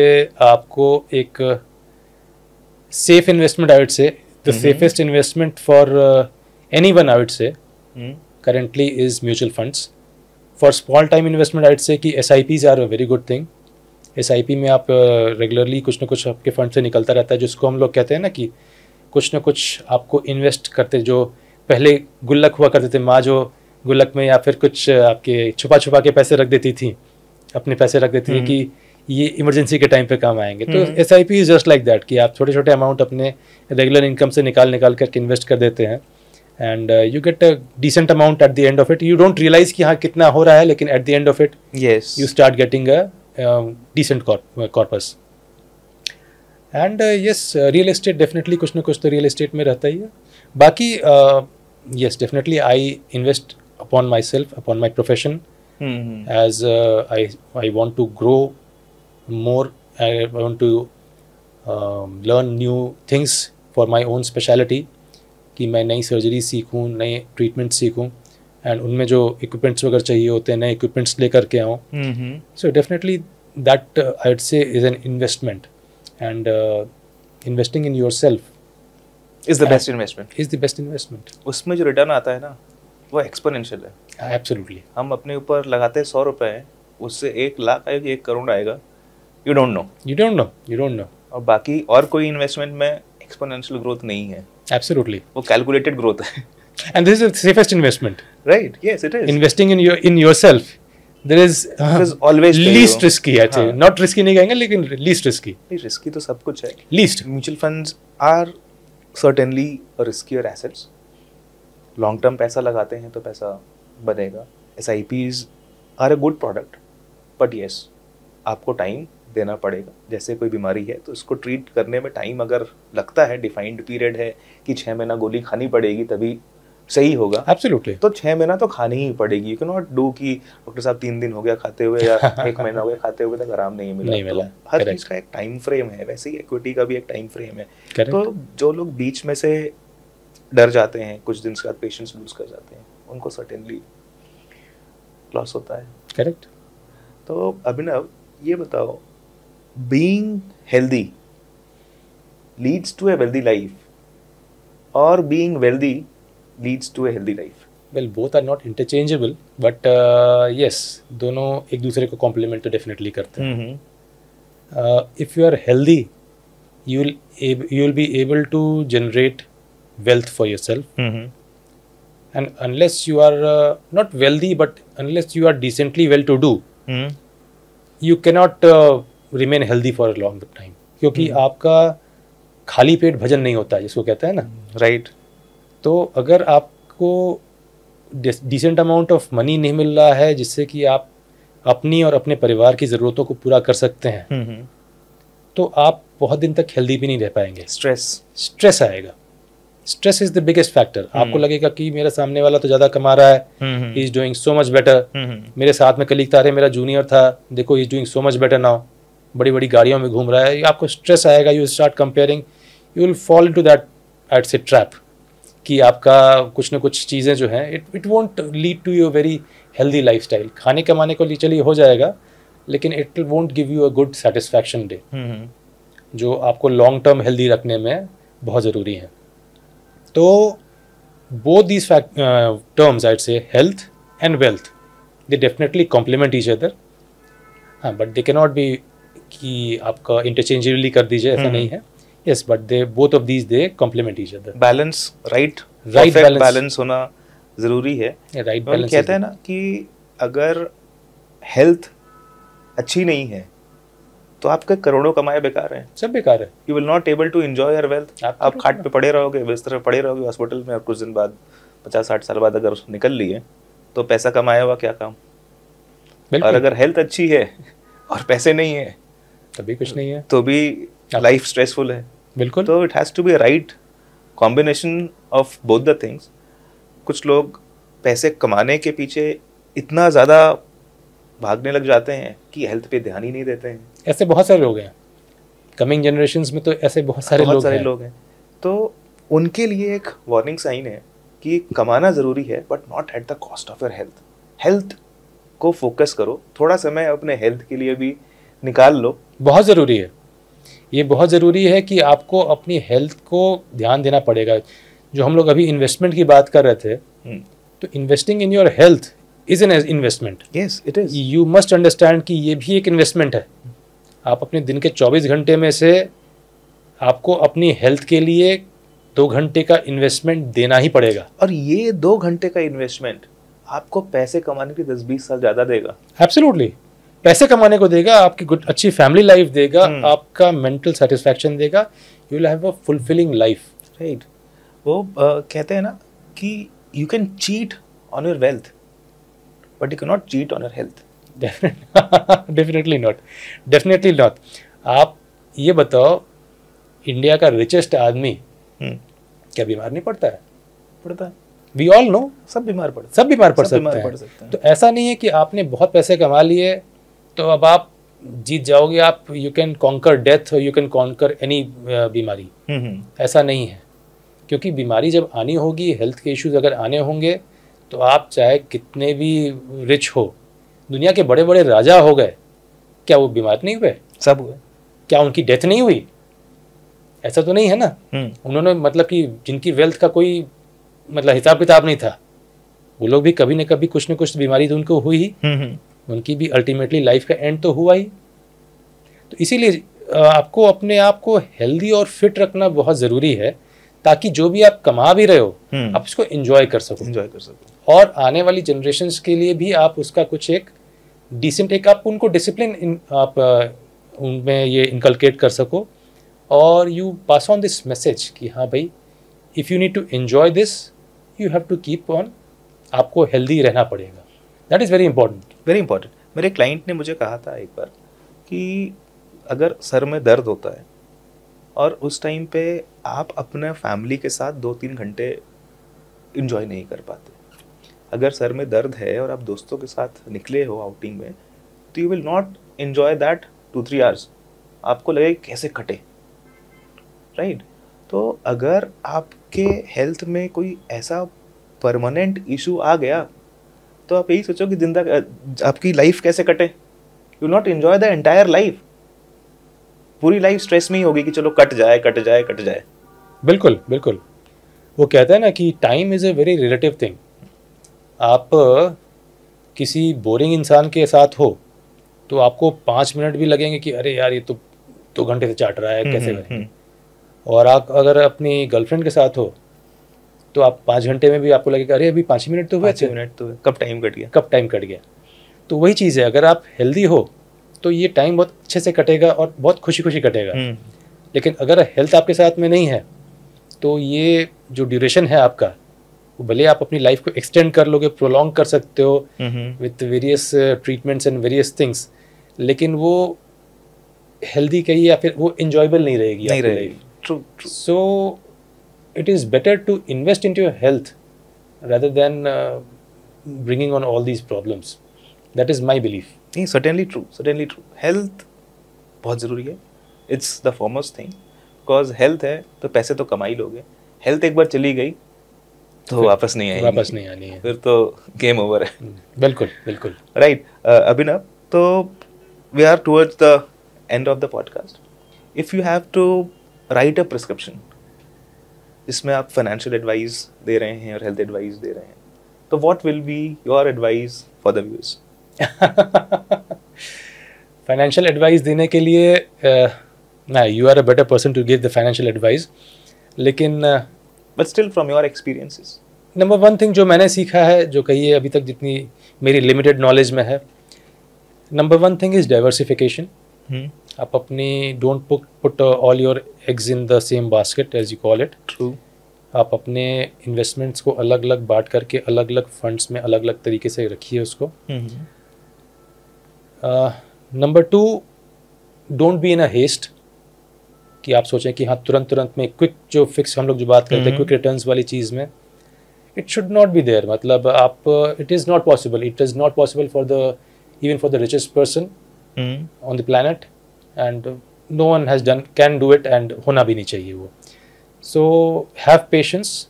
आपको एक safe investment, I would say, the safest investment for anyone, I would say, currently is mutual funds. For small time investment I would say कि SIPs are a very good thing. SIP में आप regularly कुछ ना कुछ आपके fund से निकलता रहता है, जिसको हम लोग कहते हैं ना कि कुछ ना कुछ आपको इन्वेस्ट करते, जो पहले गुल्लक हुआ करते थे, माँ जो गुल्लक में या फिर कुछ आपके छुपा छुपा के पैसे रख देती थी, अपने पैसे रख देती थी कि ये इमरजेंसी के टाइम पे काम आएंगे। तो SIP is just like that कि आप छोटे छोटे अमाउंट अपने रेगुलर इनकम से निकाल करके इन्वेस्ट कर देते हैं, and you get a decent amount at the end of it. You don't realize कि हाँ कितना हो रहा है, लेकिन at the end of it, yes, you start getting a decent corpus. And yes, real estate definitely कुछ ना कुछ तो real estate में रहता ही है। बाकी yes, definitely I invest upon myself, upon my profession, as I want to grow more. I want to learn new things for my own specialty. कि मैं नई सर्जरी सीखूं, नए ट्रीटमेंट सीखूं, एंड उनमें जो इक्विपमेंट्स वगैरह चाहिए होते हैं नए इक्विपमेंट्स लेकर के आऊँ। So definitely that I would से is an investment, and investing in your self is the best investment. Is the best investment. उसमें जो रिटर्न आता है ना वो एक्सपोनेंशियल है। एब्सोल्युटली। हम अपने ऊपर लगाते हैं 100 रुपये, उससे 1 लाख आएगा, 1 करोड़ आएगा, यू डोंट नो। और बाकी और कोई इन्वेस्टमेंट में एक्सपोनेंशियल ग्रोथ नहीं है। Absolutely. वो कैलकुलेटेड ग्रोथ है। And this is the safest investment. Right. Yes, it is. Investing in yourself, there is always least risky. Actually, not risky नहीं कहेंगे, लेकिन least risky. Risky तो सब कुछ है। Least. Mutual funds are certainly a riskier assets. Long term पैसा लगाते हैं तो पैसा बनेगा। SIPs are a good product, but yes, आपको टाइम देना पड़ेगा। जैसे कोई बीमारी है तो उसको ट्रीट करने में टाइम अगर लगता है, डिफाइंड पीरियड है कि 6 महीना गोली खानी पड़ेगी तभी सही होगा, एब्सोल्युटली, तो 6 महीना तो खानी ही पड़ेगी। यू कैन नॉट डू कि डॉक्टर साहब 3 दिन हो गया खाते हुए या 1 महीना हो गया खाते हुए तक आराम नहीं मिला। तो हर चीज़ का एक टाइम फ्रेम है, वैसे ही इक्विटी का भी एक टाइम फ्रेम है। तो जो लोग बीच में से डर जाते हैं, कुछ दिन के बाद पेशेंस लूज कर जाते हैं, उनको सर्टेनली लॉस होता है। करेक्ट। तो अभिनव ये बताओ, being healthy leads to a wealthy life or being wealthy leads to a healthy life? Well, both are not interchangeable, but yes, दोनों एक दूसरे को complement तो definitely करते हैं। If you are healthy, you will be able to generate wealth for yourself. And unless you are not wealthy, but unless you are decently well-to-do, you cannot remain healthy for a long time, क्योंकि आपका खाली पेट भजन नहीं होता है, जिसको कहते हैं ना। राइट। तो अगर आपको डिसेंट अमाउंट ऑफ मनी नहीं मिल रहा है जिससे कि आप अपनी और अपने परिवार की ज़रूरतों को पूरा कर सकते हैं, तो आप बहुत दिन तक हेल्दी भी नहीं रह पाएंगे। स्ट्रेस आएगा। Stress is the biggest factor. आपको लगेगा कि मेरा सामने वाला तो ज़्यादा कमा रहा है, he is doing so much better, मेरे साथ में कलीग था, अरे मेरा जूनियर था, देखो he is doing so much better now, बड़ी बड़ी गाड़ियों में घूम रहा है। आपको स्ट्रेस आएगा, you start comparing, you will fall into that at say trap कि आपका कुछ ना कुछ चीज़ें जो हैं it won't lead to your very healthy lifestyle. खाने कमाने को लिए चलिए हो जाएगा, लेकिन it won't give you a good satisfaction day, जो आपको लॉन्ग टर्म हेल्दी रखने में बहुत ज़रूरी है। तो both these terms I'd say health and wealth, they definitely complement each other, हाँ, but they cannot be कि आपका interchangeably कर दीजिए, ऐसा नहीं है। yes, but they both of these they complement each other। balance, right balance होना ज़रूरी है। right balance कहते हैं ना कि अगर हेल्थ अच्छी नहीं है तो आपके करोड़ों कमाए बेकार हैं, सब बेकार है। You will not able to enjoy your wealth. आप खाट पे पड़े रहोगे, बिस्तर पे पड़े रहोगे हॉस्पिटल में, और कुछ दिन बाद 50-60 साल बाद अगर निकल लिए तो पैसा कमाया हुआ क्या काम। और अगर हेल्थ अच्छी है और पैसे नहीं है तभी कुछ नहीं है, तो भी लाइफ स्ट्रेसफुल है। बिल्कुल। तो it has to be right combination of both the things. कुछ लोग पैसे कमाने के पीछे इतना ज़्यादा भागने लग जाते हैं कि हेल्थ पे ध्यान ही नहीं देते हैं। ऐसे बहुत सारे लोग हैं, कमिंग जनरेशंस में तो ऐसे बहुत सारे लोग हैं। तो उनके लिए एक वार्निंग साइन है कि कमाना ज़रूरी है, but not at the cost of your health. Health को फोकस करो, थोड़ा समय अपने हेल्थ के लिए भी निकाल लो, बहुत ज़रूरी है। ये बहुत ज़रूरी है कि आपको अपनी हेल्थ को ध्यान देना पड़ेगा। जो हम लोग अभी इन्वेस्टमेंट की बात कर रहे थे, तो investing in your health is an investment. Yes, it is. You must understand कि ये भी एक इन्वेस्टमेंट है। आप अपने दिन के 24 घंटे में से आपको अपनी हेल्थ के लिए 2 घंटे का इन्वेस्टमेंट देना ही पड़ेगा। और ये 2 घंटे का इन्वेस्टमेंट आपको पैसे कमाने की 10-20 साल ज़्यादा देगा। एब्सोल्युटली, पैसे कमाने को देगा, आपकी गुड अच्छी फैमिली लाइफ देगा, आपका मेंटल सेटिस्फैक्शन देगा, you will have a fulfilling life. Right. वो कहते हैं ना कि you can cheat on your wealth but you can not cheat on your health. Definitely not. आप ये बताओ, इंडिया का रिचेस्ट आदमी क्या बीमार नहीं पड़ता है? पड़ता है। वी ऑल नो, सब बीमार पड़ सकते हैं। तो ऐसा नहीं है कि आपने बहुत पैसे कमा लिए तो अब आप जीत जाओगे, आप you can conquer death, you can conquer any बीमारी। ऐसा नहीं है, क्योंकि बीमारी जब आनी होगी, हेल्थ के इश्यूज अगर आने होंगे, तो आप चाहे कितने भी रिच हो, दुनिया के बड़े बड़े राजा हो गए, क्या वो बीमार नहीं हुए? सब हुए। क्या उनकी डेथ नहीं हुई? ऐसा तो नहीं है ना। उन्होंने मतलब कि जिनकी वेल्थ का कोई मतलब हिसाब किताब नहीं था, वो लोग भी कभी न कभी कुछ न कुछ बीमारी तो उनको हुई ही, उनकी भी अल्टीमेटली लाइफ का एंड तो हुआ ही। तो इसीलिए आपको अपने आप को हेल्दी और फिट रखना बहुत ज़रूरी है, ताकि जो भी आप कमा भी रहे हो आप इसको एंजॉय कर सको। और आने वाली जनरेशन्स के लिए भी आप उसका कुछ एक डिसेंट, एक आप उनको डिसिप्लिन आप उनमें ये इनकलकेट कर सको, और you pass on this message कि हाँ भाई, if you need to enjoy this, you have to keep on, आपको हेल्दी रहना पड़ेगा। That is very important. मेरे क्लाइंट ने मुझे कहा था एक बार कि अगर सर में दर्द होता है और उस टाइम पे आप अपने फैमिली के साथ 2-3 घंटे इंजॉय नहीं कर पाते, अगर सर में दर्द है और आप दोस्तों के साथ निकले हो आउटिंग में, तो you will not enjoy that 2-3 hours. आपको लगे कैसे कटे, राइट। तो अगर आपके हेल्थ में कोई ऐसा परमानेंट इशू आ गया, तो आप यही सोचो कि आपकी लाइफ कैसे कटे। You not enjoy the entire life. पूरी लाइफ स्ट्रेस में ही होगी कि चलो कट जाए। बिल्कुल। वो कहता है ना कि time is a very relative thing. आप किसी बोरिंग इंसान के साथ हो तो आपको 5 मिनट भी लगेंगे कि अरे यार, ये तो 2 घंटे से चाट रहा है, कैसे करें। और आप अगर अपनी गर्लफ्रेंड के साथ हो तो आप 5 घंटे में भी आपको लगेगा अरे अभी 5 मिनट तो हुए, कब टाइम कट गया। तो वही चीज़ है, अगर आप हेल्दी हो तो ये टाइम बहुत अच्छे से कटेगा और बहुत खुशी कटेगा। लेकिन अगर हेल्थ आपके साथ में नहीं है तो ये जो ड्यूरेशन है आपका, वो भले आप अपनी लाइफ को एक्सटेंड कर लोगे, प्रोलॉन्ग कर सकते हो with various treatments and various things, लेकिन वो हेल्दी कहिए या फिर वो इंजॉयबल नहीं रहेगी। True. So it is better to invest into your health rather than bringing on all these problems. That is my belief. नहीं, certainly true, certainly true. Health बहुत ज़रूरी है. It's the foremost thing. Because health है तो पैसे तो कमा ही लोगे. Health एक बार चली गई तो वापस नहीं आएगी. वापस नहीं आनी है. फिर तो गेम ओवर है. बिल्कुल बिल्कुल. Right. अभिनव, तो we are towards the end of the podcast. If you have to write a prescription जिसमें आप फाइनेंशियल एडवाइस दे रहे हैं और हेल्थ एडवाइस दे रहे हैं, तो what will be your advice for the viewers? Financial advice देने के लिए ना, you are a better person to give the financial advice, लेकिन but still from your experiences, number one thing जो मैंने सीखा है, जो कहिए अभी तक जितनी मेरी लिमिटेड नॉलेज में है, number one thing is diversification. आप अपनी don't put all your eggs in the same basket as you call it. True. आप अपने इन्वेस्टमेंट्स को अलग अलग बांट करके अलग अलग फंड्स में अलग अलग तरीके से रखिए उसको. Number two, don't be in a haste कि आप सोचें कि हाँ तुरंत में क्विक, जो फिक्स हम लोग जो बात करते हैं क्विक रिटर्न्स वाली चीज़ में, it should not be there. मतलब आप, it is not possible for the even for the richest person on the planet, and no one has done can do it, and होना भी नहीं चाहिए वो. So have patience.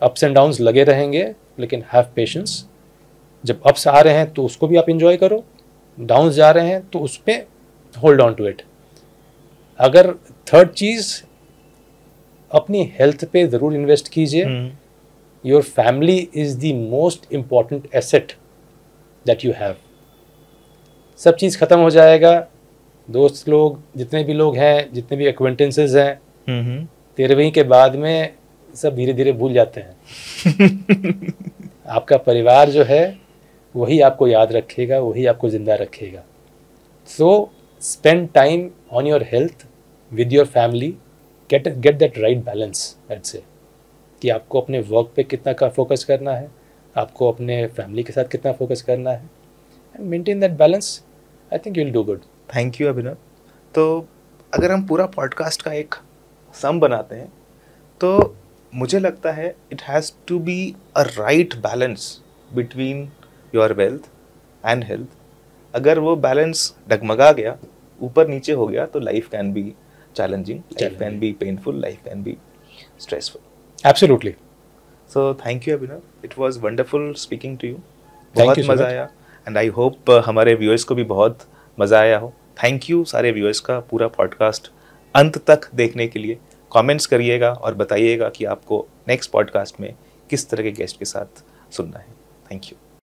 Ups and downs लगे रहेंगे, लेकिन हैव पेशेंस. जब ups आ रहे हैं तो उसको भी आप इंजॉय करो, डाउन्स जा रहे हैं तो उस पर होल्ड ऑन टू इट. अगर थर्ड चीज़, अपनी हेल्थ पे ज़रूर इन्वेस्ट कीजिए. Your family is the most important asset that you have. सब चीज़ ख़त्म हो जाएगा, दोस्त लोग जितने भी लोग हैं, जितने भी एक्वेंटेंसेस हैं, 13वीं के बाद में सब धीरे धीरे भूल जाते हैं. आपका परिवार जो है वही आपको याद रखेगा, वही आपको ज़िंदा रखेगा. So spend time on your health with your family. Get that right balance. That's it. कि आपको अपने वर्क पे कितना का फोकस करना है, आपको अपने फैमिली के साथ कितना फोकस करना है, and maintain that balance. I think you will do good. Thank you Abhinav. तो अगर हम पूरा पॉडकास्ट का एक सम बनाते हैं तो मुझे लगता है it has to be a right balance between your wealth and health. अगर वो बैलेंस डगमगा गया, ऊपर नीचे हो गया, तो life can be challenging, life can be painful, life can be stressful. Absolutely. So thank you Abhinav. It was wonderful speaking to you. Thank बहुत you so मज़ा much. आया, एंड आई होप हमारे व्यूअर्स को भी बहुत मज़ा आया हो. थैंक यू सारे व्यूअर्स का पूरा पॉडकास्ट अंत तक देखने के लिए. कमेंट्स करिएगा और बताइएगा कि आपको नेक्स्ट पॉडकास्ट में किस तरह के गेस्ट के साथ सुनना है. Thank you.